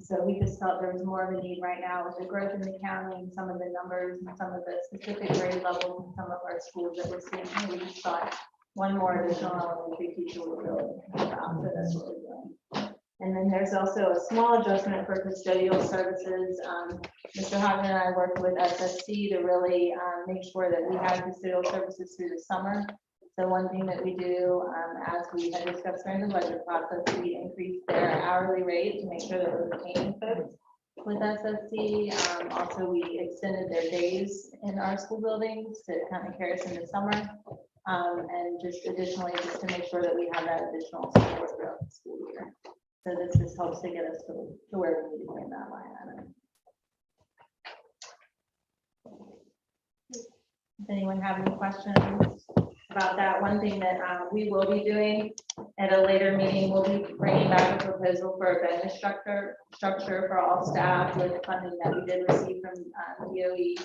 so we just felt there was more of a need right now with the growth in the county and some of the numbers and some of the specific grade levels in some of our schools that we're seeing. We just thought one more additional elementary teacher would really help out. So that's what we're doing. And then there's also a small adjustment for custodial services. Mr. Hoffman and I worked with SSC to really make sure that we have custodial services through the summer. So one thing that we do, as we had discussed during the budget process, we increased their hourly rate to make sure that we're retaining folks with SSC. Also, we extended their days in our school buildings to kind of carry us into summer. And just additionally, just to make sure that we have that additional support throughout the school year. So this just helps to get us to where we need to be in that line item. Does anyone have any questions about that? One thing that we will be doing at a later meeting, we'll be bringing back a proposal for a bonus structure for all staff with funding that we did receive from DOE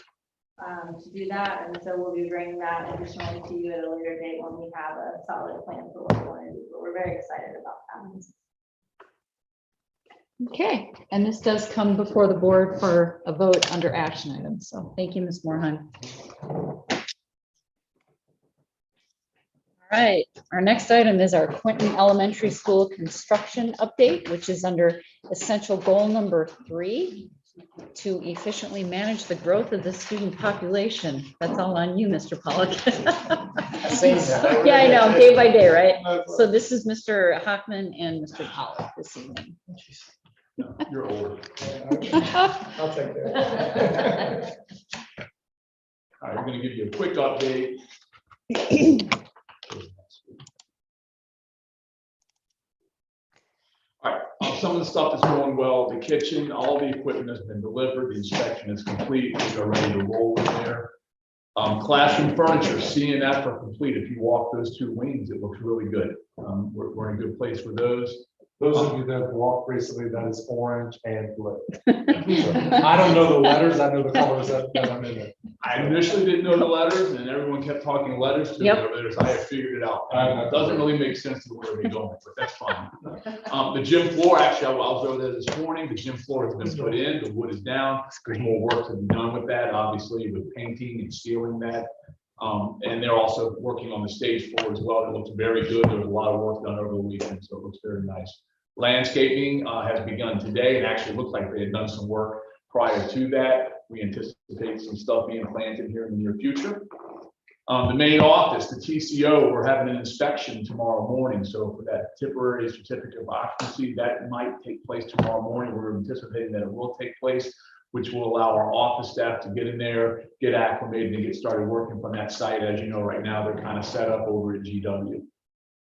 to do that. And so we'll be bringing that additionally to you at a later date when we have a solid plan for what we want to do. But we're very excited about that. Okay, and this does come before the board for a vote under action items. So thank you, Ms. Moorhan. All right, our next item is our Quinton Elementary School construction update, which is under essential goal number 3, to efficiently manage the growth of the student population. That's all on you, Mr. Pollock. Yeah, I know, day by day, right? So this is Mr. Hoffman and Mr. Pollock this evening. No, you're older. I'll take that. All right, we're gonna give you a quick update. All right, some of the stuff is going well. The kitchen, all the equipment has been delivered. The inspection is complete. We are ready to roll in there. Classroom furniture, seeing that for complete. If you walk those 2 wings, it looks really good. We're in a good place with those. Those of you that have walked recently, that is orange and blue. I don't know the letters, I know the colors that I'm in there. I initially didn't know the letters, and everyone kept talking letters to me Yep. over there, so I had figured it out. It doesn't really make sense to where they're going, but that's fine. The gym floor, actually, I was over there this morning. The gym floor has been put in, the wood is down. More work to be done with that, obviously, with painting and sealing that. And they're also working on the stage floor as well. It looks very good. There was a lot of work done over the weekend, so it looks very nice. Landscaping has begun today, and actually looks like they had done some work prior to that. We anticipate some stuff being planted here in the near future. The main office, the TCO, we're having an inspection tomorrow morning. So for that temporary certificate of occupancy, that might take place tomorrow morning. We're anticipating that it will take place, which will allow our office staff to get in there, get acclimated, and get started working from that site. As you know, right now, they're kind of set up over at GW.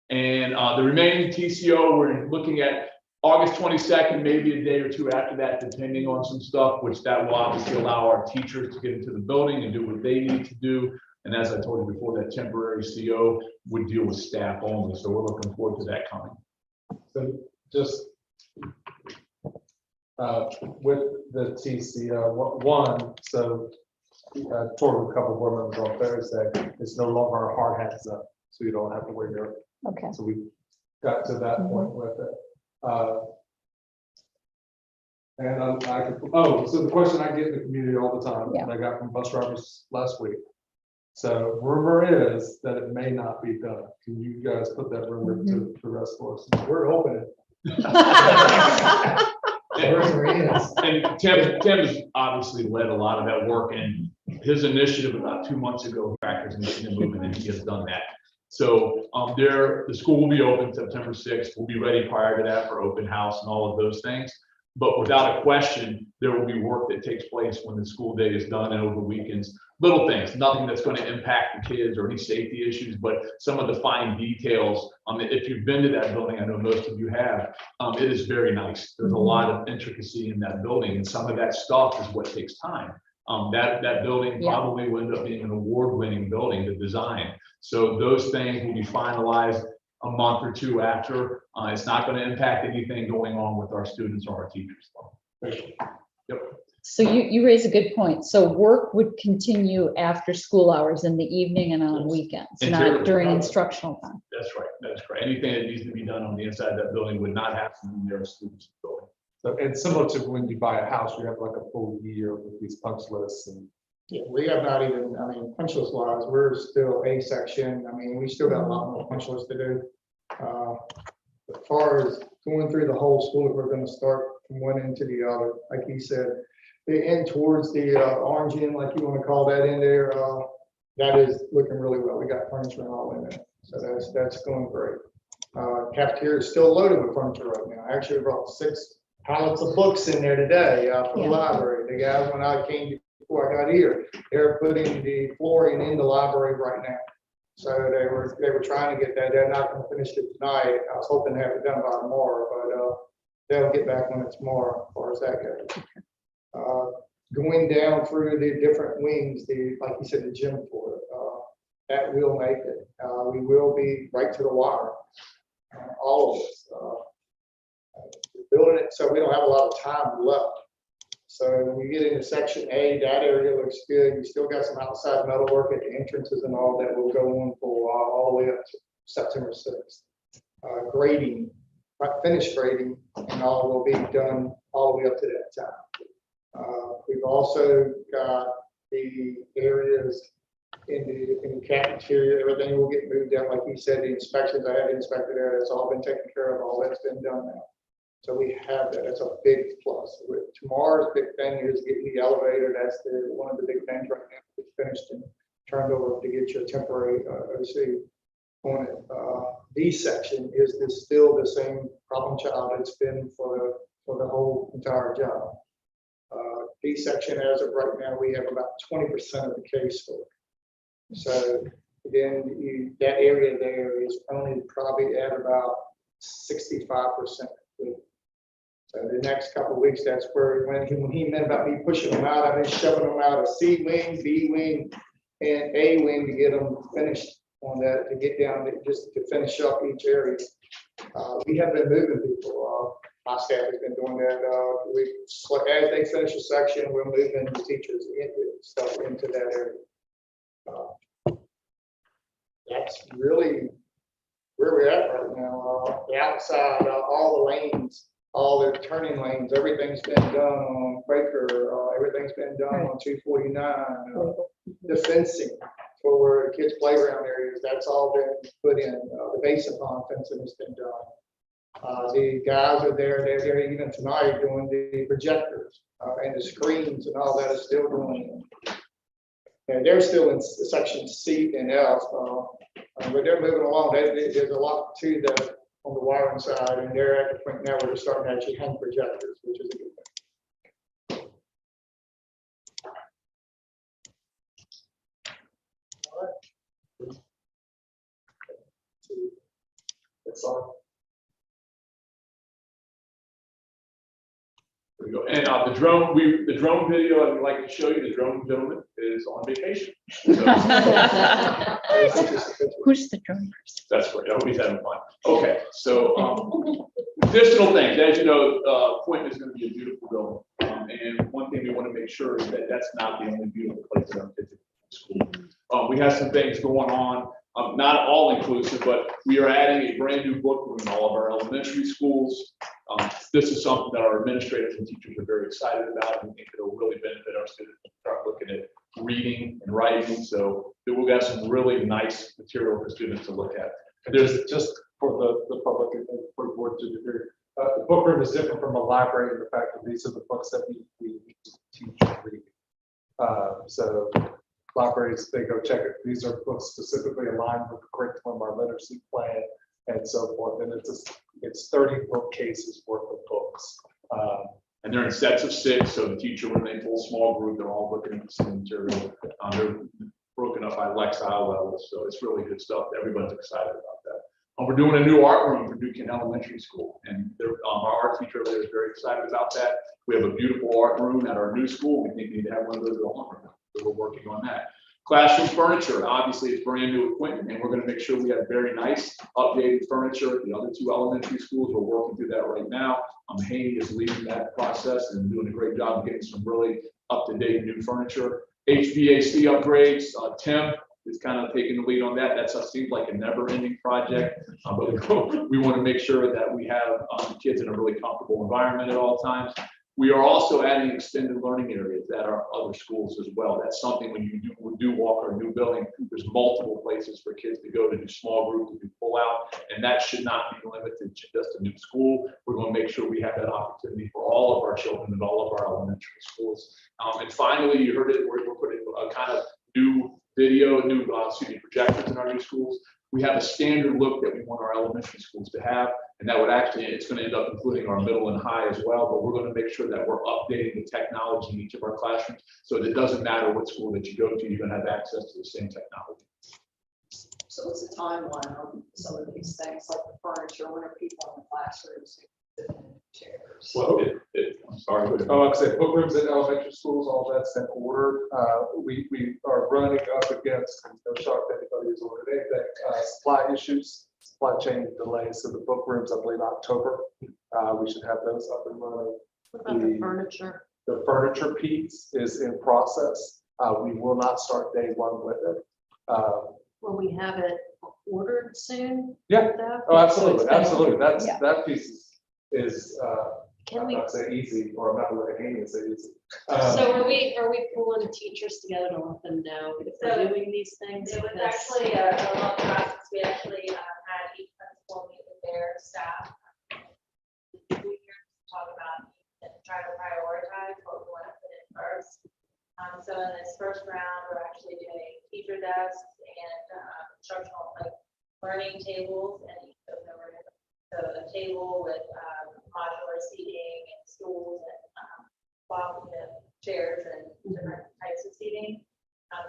And the remaining TCO, we're looking at August 22nd, maybe a day or 2 after that, depending on some stuff, which that will obviously allow our teachers to get into the building and do what they need to do. And as I told you before, that temporary CO would deal with staff only. So we're looking forward to that coming. So just with the TCO, so I toured with a couple of board members on Thursday, it's no longer a hard hats up, so you don't have to wear your. Okay. So we got to that point with it. So the question I get in the community all the time, and I got from bus drivers last week. So rumor is that it may not be done. Can you guys put that rumor to rest for us? We're open. And Tim has obviously led a lot of that work, and his initiative about 2 months ago, Factors in Getting It Moving, and he has done that. So the school will be open September 6th. We'll be ready prior to that for open house and all of those things. But without a question, there will be work that takes place when the school day is done and over weekends. Little things, nothing that's going to impact the kids or any safety issues, but some of the fine details. If you've been to that building, I know most of you have, it is very nice. There's a lot of intricacy in that building, and some of that stuff is what takes time. That building probably will end up being an award-winning building to design. So those things will be finalized a month or 2 after. It's not going to impact anything going on with our students or our teachers. Yep. So you raise a good point. So work would continue after school hours in the evening and on weekends, not during instructional time. That's right. That's right. Anything that needs to be done on the inside of that building would not have to be there students building. So it's similar to when you buy a house, you have like a full year with these punch lists and. Yeah, we have not even, punch list wise, we're still A section. We still got a lot more punch lists to do. As far as going through the whole school, if we're gonna start from one end to the other, like he said. The end towards the orange end, like you wanna call that in there, that is looking really well. We got furniture and all in there, so that's going great. Cafeteria is still loaded with furniture right now. I actually brought 6 pallets of books in there today for the Yeah. library. The guys, when I came before I got here, they're putting the flooring in the library right now. So they were trying to get that. They're not gonna finish it tonight. I was hoping to have it done by tomorrow, but they'll get back on it tomorrow as far as that goes. Going down through the different wings, like you said, the gym floor, that will make it. We will be right to the wire, all of us. Building it so we don't have a lot of time left. So when you get into section A, that area looks good. You still got some outside metal work at the entrances and all that will go on for a while, all the way up to September 6th. Grading, finished grading, and all will be done all the way up to that time. We've also got the areas in the cafeteria, everything will get moved out. Like you said, the inspections, I had inspected there, it's all been taken care of, all that's been done now. So we have that, that's a big plus. Tomorrow's big thing is getting the elevator, that's one of the big things right now, it's finished and turned over to get your temporary OC on it. D section is still the same problem child it's been for the whole entire job. D section, as of right now, we have about 20% of the caseload. So then that area there is only probably at about 65%. So the next couple of weeks, that's where when he meant about me pushing them out, I've been shoving them out of C wing, B wing, and A wing to get them finished on that, to get down to just to finish up each area. We have been moving people. My staff has been doing that. As they finish a section, we're moving the teachers into that area. That's really where we're at right now. The outside, all the lanes, all the turning lanes, everything's been done on Quaker, everything's been done on 249. The fencing for where the kids' playground areas, that's all been put in. The basin pond fencing has been done. The guys are there, they're there even tonight doing the projectors and the screens and all that is still going in. And they're still in section C and F, but they're moving along. There's a lot to that on the wiring side, and they're at the point now where they're starting to actually hang projectors, which is a good thing. All right. That's all. There we go. And the drone video I'd like to show you, the drone gentleman is on vacation. So, Who's the drone person? that's great. I hope he's having fun. Okay, so additional things. As you know, Quinton is going to be a beautiful building. And one thing we want to make sure is that that's not the only beautiful place that our kids are in school. We have some things going on, not all inclusive, but we are adding a brand new book room in all of our elementary schools. This is something that our administrators and teachers are very excited about, and we think it'll really benefit our students to start looking at reading and writing. So we've got some really nice material for students to look at. There's just for the public and for the board to do. The book room is different from a library in the fact that these are the books that we teach and read. So libraries, they go check it. These are books specifically aligned with the curriculum, our literacy plan, and so forth. And it's 30 bookcases worth of books. And they're in sets of 6, so the teacher, when they pull a small group, they're all looking at the same material. They're broken up by Lexile levels, so it's really good stuff. Everybody's excited about that. We're doing a new art room for Duquesne Elementary School, and our art teacher there is very excited about that. We have a beautiful art room at our new school. We think we need to have one of those at home, so we're working on that. Classroom furniture, obviously it's brand new equipment, and we're going to make sure we have very nice updated furniture at the other 2 elementary schools. We're working through that right now. Haney is leading that process and doing a great job of getting some really up-to-date new furniture. HVAC upgrades, Tim is kind of taking the lead on that. That seems like a never-ending project, but we want to make sure that we have kids in a really comfortable environment at all times. We are also adding extended learning areas at our other schools as well. That's something when you do walk our new building, there's multiple places for kids to go to do small group, to do pull out, and that should not be limited to just a new school. We're going to make sure we have that opportunity for all of our children in all of our elementary schools. And finally, you heard it, we're putting a kind of new video, projectors in our new schools. We have a standard look that we want our elementary schools to have, and that would actually, it's going to end up including our middle and high as well, but we're going to make sure that we're updating the technology in each of our classrooms, so that it doesn't matter what school that you go to, you're going to have access to the same technology. So what's the timeline on some of these things, like the furniture, when are people in the classrooms? Chairs. Well, I'm sorry. but- like I said, book rooms in elementary schools, all that's in order. We are running up against, no shock to anybody who's ordered anything, supply issues, supply chain delays. So the book rooms, I believe October, we should have those up and running. What about the furniture? The furniture piece is in process. We will not start day one with it. Will we have it ordered soon? Yeah. That? Oh, absolutely, absolutely. Yeah. That piece is Can I'm we, not saying easy, or I'm not letting Amy say easy. so are we pulling the teachers together to let them know if we're doing these things? It was Because- actually a long process. We actually had each principal meet with their staff. We talk about and try to prioritize what we want to put in first. So in this first round, we're actually doing teacher desks and instructional like learning tables, and each of them are so a table with modular seating and stools and chairs and different types of seating.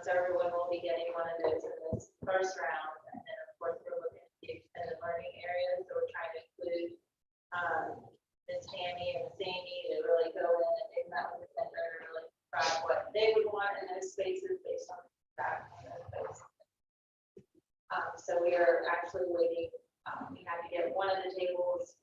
So everyone will be getting one of those in this first round, and then of course we're looking at the extended learning areas. So we're trying to include Ms. Tammy and Ms. Amy to really go in and take that with the vendor and really describe what they would want in those spaces based on the feedback on those spaces. So we are actually waiting. We had to get one of the tables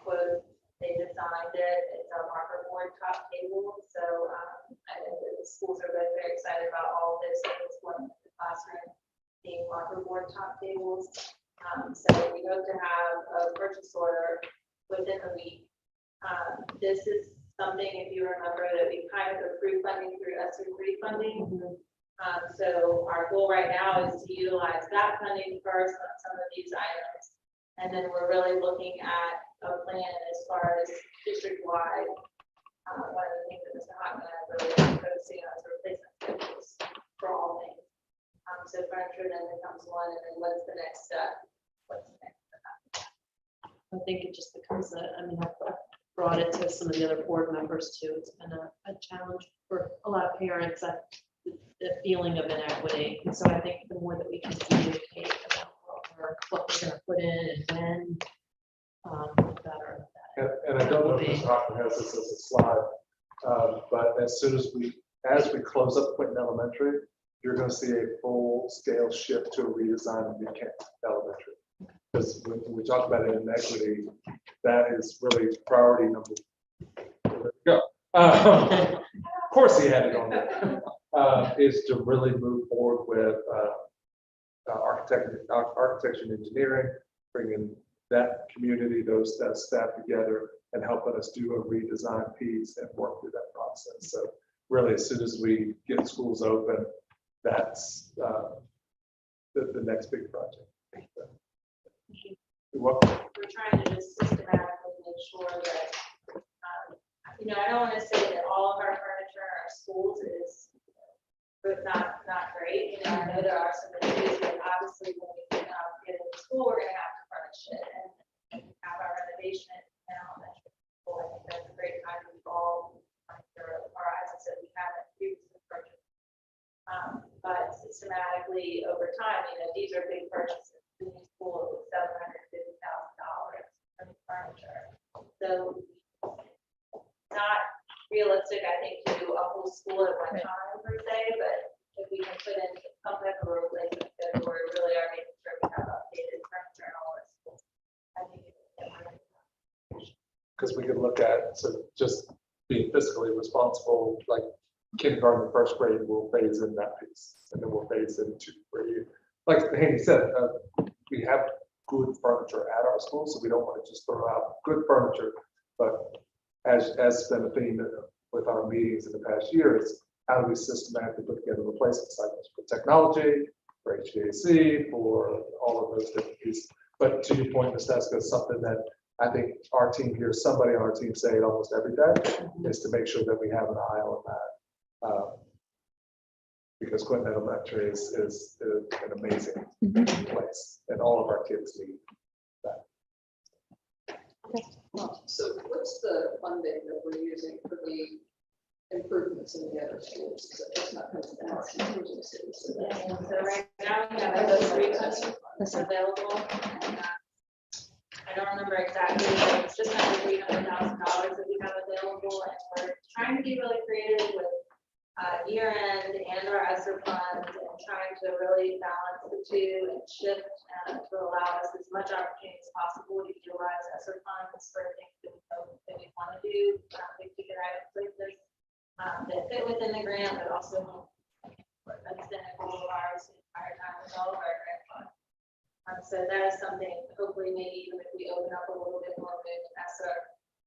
quote. They designed it. It's a marker board top table. So I think the schools are both very excited about all of this. It's one in the classroom being marker board top tables. So we hope to have a purchase order within the week. This is something, if you remember, that we kind of approved funding through ESSER III funding. So our goal right now is to utilize that funding first on some of these items. And then we're really looking at a plan as far as district-wide. One of the things that Mr. Hockman is really focusing on is replacement schedules for all things. So furniture then becomes one, and then what's the next step? What's the next step? I think it just becomes I've brought it to some of the other board members too. It's been a challenge for a lot of parents, the feeling of inequity. And so I think the more that we can communicate about what we're going to put in and when, the better. And I don't know if Mr. Hoffman has this as a slide, but as soon as we close up Quinton Elementary, you're going to see a full-scale shift to a redesign of New Kent Elementary. Because when we talk about inequity, that is really priority number. There we go. Of course, he had it on there. Is to really move forward with architecture and engineering, bringing that community, those that staff together, and helping us do a redesign piece and work through that process. So really, as soon as we get schools open, that's the next big project. You're welcome. We're trying to just systematically make sure that, I don't want to say that all of our furniture in our schools is not great. I know there are some issues, but obviously when we get into school, we're going to have to furnish it and have our renovation in elementary school. I think that's a great time to involve our items that we haven't previously purchased. But systematically over time, these are big purchases. In the school, it was $750,000 for furniture. So not realistic, I think, to do a whole school at one time per se, but if we can put in some type of replacement schedule where we really are making sure we have updated furniture in all our schools, I think it's Because we could look at, so just being fiscally responsible, like kindergarten and first grade, we'll phase in that piece, and then we'll phase in 2, 3. Like Haney said, we have good furniture at our school, so we don't want to just throw out good furniture, but as been a theme with our meetings in the past years, how do we systematically put together replacement cycles for technology, for HVAC, for all of those different pieces. But to your point, Ms. Deska, is something that I think our team here, somebody on our team say it almost every day, is to make sure that we have an eye on that. Because Clinton Elementary is an amazing place, and all of our kids need that. So what's the funding that we're using for the improvements in the other schools? That's not coming from our contingencies. So right now we have those 3 funds available. And, I don't remember exactly, but it's just under $300,000 that we have available, and we're trying to be really creative with year end and our ESSER funds, and trying to really balance the two and shift to allow us as much opportunity as possible to utilize ESSER funds for things that we know that we want to do, big ticket items like this that fit within the grant, but also that's been a goal of ours the entire time with all of our grant funds. So that is something, hopefully, maybe even if we open up a little bit more with ESSER,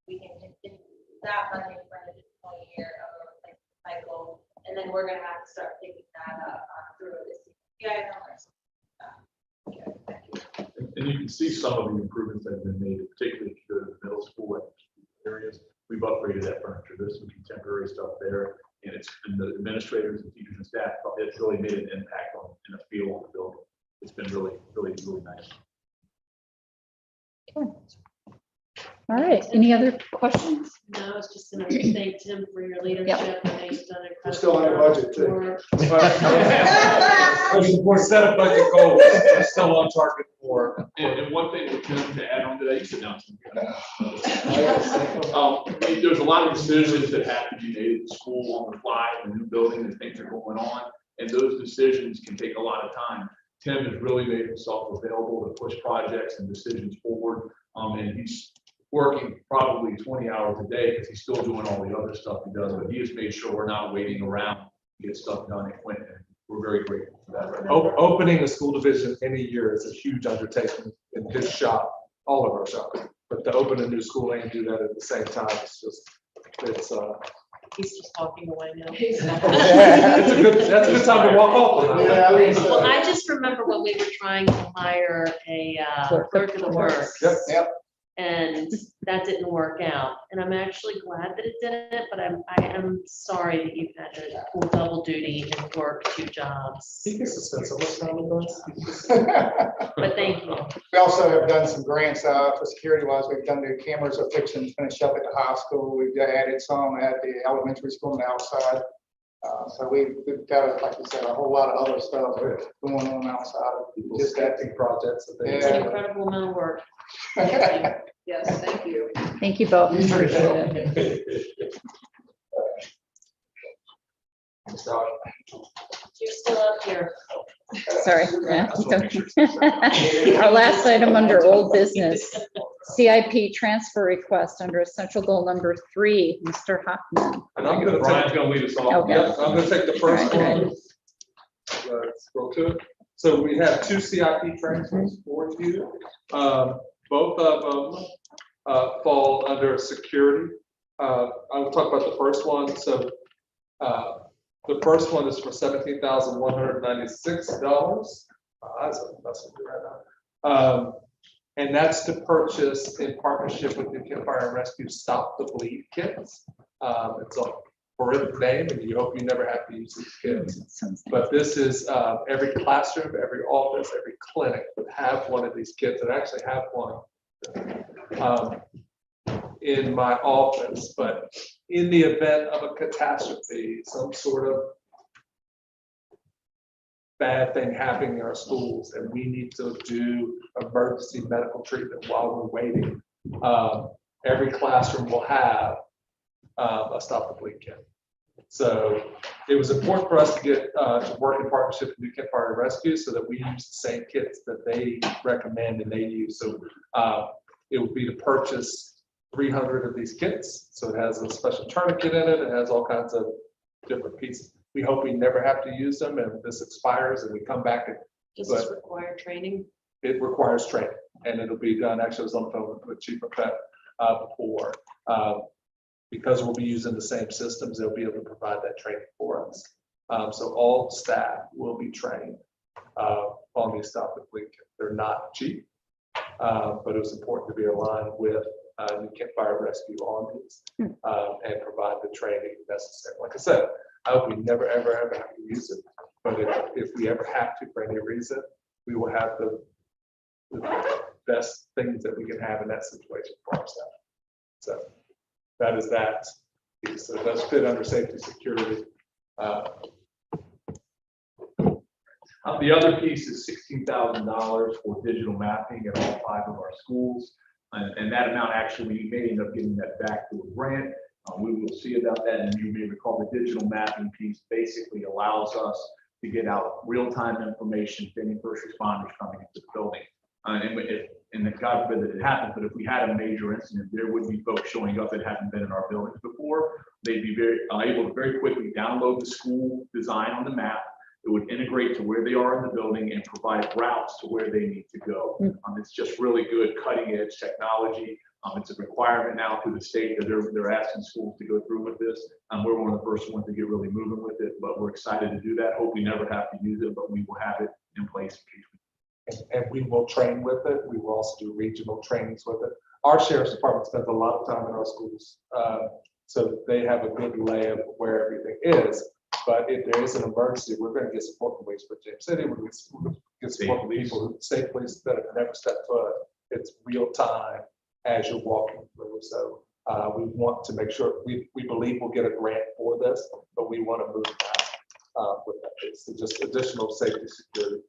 we can continue that funding for an additional year of a replacement cycle. And then we're going to have to start picking that up through this. Yeah, And you can see some of the improvements that have been made, particularly if you go to the middle school areas. We've upgraded that furniture. There's some contemporary stuff there, and the administrators and teachers and staff, it's really made an impact on in the feel on the building. It's been really nice. All right, any other questions? No, I was just gonna thank Tim for your leadership. I think you've done an We're still under budget, too. work. We're set up budget goals, we're still on target for. And one thing with Tim to add on to that, you sit down. There's a lot of decisions that have to be made at the school on the fly, the new building, and things are going on, and those decisions can take a lot of time. Tim has really made himself available to push projects and decisions forward, and he's working probably 20 hours a day because he's still doing all the other stuff he does, but he has made sure we're not waiting around to get stuff done at Clinton. We're very grateful for that. Right now. Opening a school division any year is a huge undertaking in his shop, all of our shops. But to open a new school and do that at the same time, He's just walking away now. that's a good time to walk off. Yeah, Well, I just remember when we were trying to hire a clerk of the works. Yep. And that didn't work out. And I'm actually glad that it didn't, but I am sorry that you've had to pull double duty and work 2 jobs. He gets to spend so much time with us. But thank you. We also have done some grants for security wise. We've done the cameras are fixing to finish up at the high school. We've added some at the elementary school on the outside. So we've got, like you said, a whole lot of other stuff going on outside of just that. Projects. That It's an incredible amount of work. Yes, thank you. Thank you both. Appreciate it. You're still up here. Sorry. Yeah. Our last item under old business, CIP transfer request under essential goal number 3, Mr. Hoffman. And I'm gonna Brian's gonna lead us off. Okay. Yep, I'm gonna take the first All right, one. Scroll to it. So we have 2 CIP transfers for you. Both of them fall under security. I will talk about the first one. So the first one is for $17,196. That's right now. And that's to purchase in partnership with the Kent Fire and Rescue Stop the Bleed kits. It's a horrific name, and you hope you never have to use these kits. But this is every classroom, every office, every clinic would have one of these kits, and I actually have one in my office. But in the event of a catastrophe, some sort of bad thing happening in our schools, and we need to do emergency medical treatment while we're waiting, every classroom will have a Stop the Bleed kit. So it was important for us to get to work in partnership with New Kent Fire and Rescue so that we use the same kits that they recommend and they use. So it would be to purchase 300 of these kits. So it has a special tourniquet in it. It has all kinds of different pieces. We hope we never have to use them, and this expires and we come back. Does this require training? It requires training, and it'll be done. Actually, I was on the phone with Chief of Pet before. because we'll be using the same systems, they'll be able to provide that training for us. So all staff will be trained on these stuff. They're not cheap, but it was important to be aligned with New Kent Fire Rescue on these and provide the training necessary. Like I said, I hope we never, ever, ever have to use it. But if we ever have to for any reason, we will have the best things that we can have in that situation for our staff. So that is that. So it does fit under safety security. The other piece is $16,000 for digital mapping at all 5 of our schools. And that amount actually, we may end up getting that back through a grant. We will see about that. And you may recall the digital mapping piece basically allows us to get out real-time information to any first responders coming into the building. And God forbid that it happened, but if we had a major incident, there would be folks showing up that hadn't been in our buildings before. They'd be very able to very quickly download the school design on the map. It would integrate to where they are in the building and provide routes to where they need to go. It's just really good cutting edge technology. It's a requirement now through the state that they're asking schools to go through with this. We're one of the first ones to get really moving with it, but we're excited to do that. Hope we never have to use it, but we will have it in place in case we And we will train with it. We will also do regional trainings with it. Our sheriff's department spends a lot of time in our schools. So they have a good lay of where everything is. But if there is an emergency, we're going to get support from Waitsburg James City. We're going to get support from people who state police that have never stepped foot. It's real time as you're walking through. So we want to make sure we believe we'll get a grant for this, but we want to move fast with that. It's just additional safety security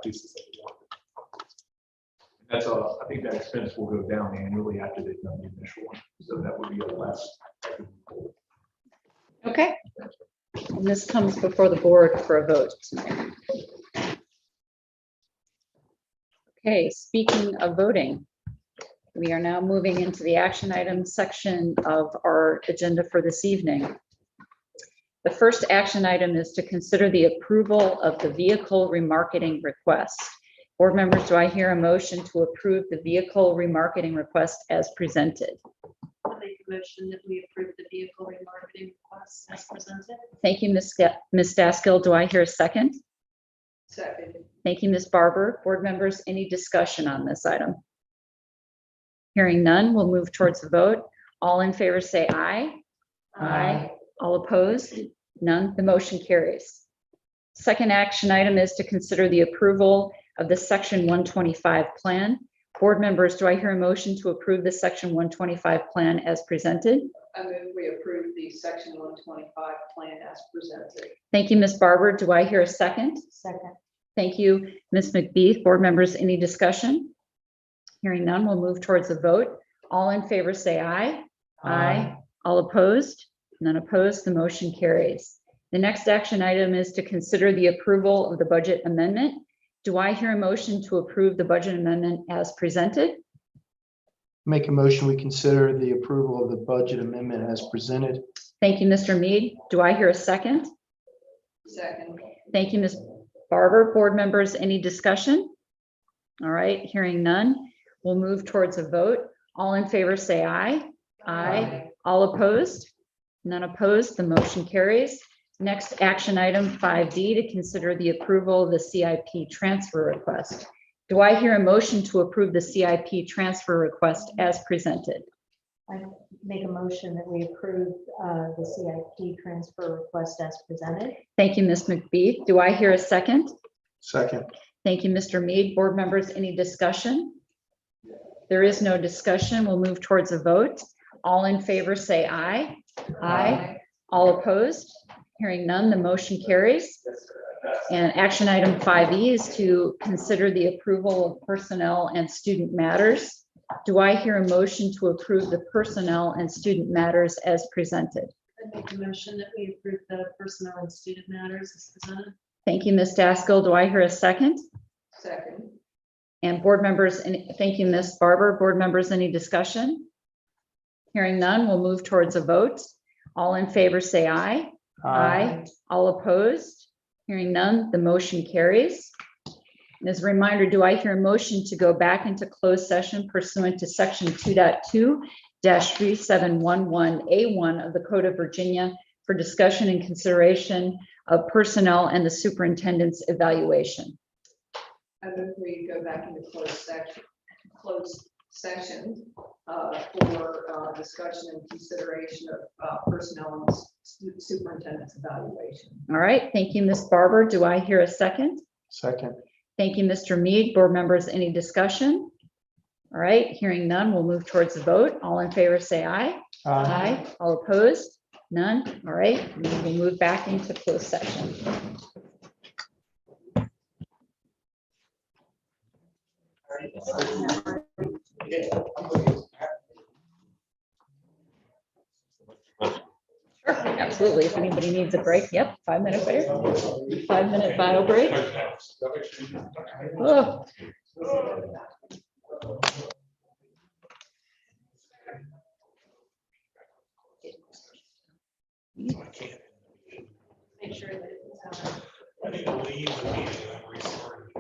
pieces that we want. That's I think that expense will go down annually after they've done the initial one. So that would be a less. Okay. And this comes before the board for a vote. Okay, speaking of voting, we are now moving into the action item section of our agenda for this evening. The first action item is to consider the approval of the vehicle remarketing request. Board members, do I hear a motion to approve the vehicle remarketing request as presented? I'll make a motion that we approve the vehicle remarketing request as presented. Thank you, Ms. Daskell. Do I hear a second? Second. Thank you, Ms. Barber. Board members, any discussion on this item? Hearing none, we'll move towards the vote. All in favor say aye. Aye. All opposed? None. The motion carries. Second action item is to consider the approval of the Section 125 plan. Board members, do I hear a motion to approve the Section 125 plan as presented? I move we approve the Section 125 plan as presented. Thank you, Ms. Barber. Do I hear a second? Second. Thank you, Ms. McBeath. Board members, any discussion? Hearing none, we'll move towards a vote. All in favor say aye. Aye. All opposed? None opposed. The motion carries. The next action item is to consider the approval of the budget amendment. Do I hear a motion to approve the budget amendment as presented? Make a motion, we consider the approval of the budget amendment as presented. Thank you, Mr. Mead. Do I hear a second? Second. Thank you, Ms. Barber. Board members, any discussion? All right, hearing none, we'll move towards a vote. All in favor say aye. Aye. All opposed? None opposed. The motion carries. Next action item 5D, to consider the approval of the CIP transfer request. Do I hear a motion to approve the CIP transfer request as presented? I make a motion that we approve the CIP transfer request as presented. Thank you, Ms. McBeath. Do I hear a second? Second. Thank you, Mr. Mead. Board members, any discussion? There is no discussion. We'll move towards a vote. All in favor say aye. Aye. All opposed? Hearing none, the motion carries. And action item 5E is to consider the approval of personnel and student matters. Do I hear a motion to approve the personnel and student matters as presented? I make a motion that we approve the personnel and student matters as presented. Thank you, Ms. Daskell. Do I hear a second? Second. And board members, thank you, Ms. Barber. Board members, any discussion? Hearing none, we'll move towards a vote. All in favor say aye. Aye. All opposed? Hearing none, the motion carries. And as a reminder, do I hear a motion to go back into closed session pursuant to section 2.2 3711A1 of the Code of Virginia for discussion and consideration of personnel and the superintendent's evaluation. I move we go back into closed session for discussion and consideration of personnel and superintendent's evaluation. All right, thank you, Ms. Barber. Do I hear a second? Second. Thank you, Mr. Mead. Board members, any discussion? All right, hearing none, we'll move towards the vote. All in favor, say aye. Aye. All opposed? None? All right, we will move back into closed session. Sure, absolutely. If anybody needs a break, yep, 5-minute break, 5-minute bio break. Oh. Make sure that it's, I need to leave the meeting and restart.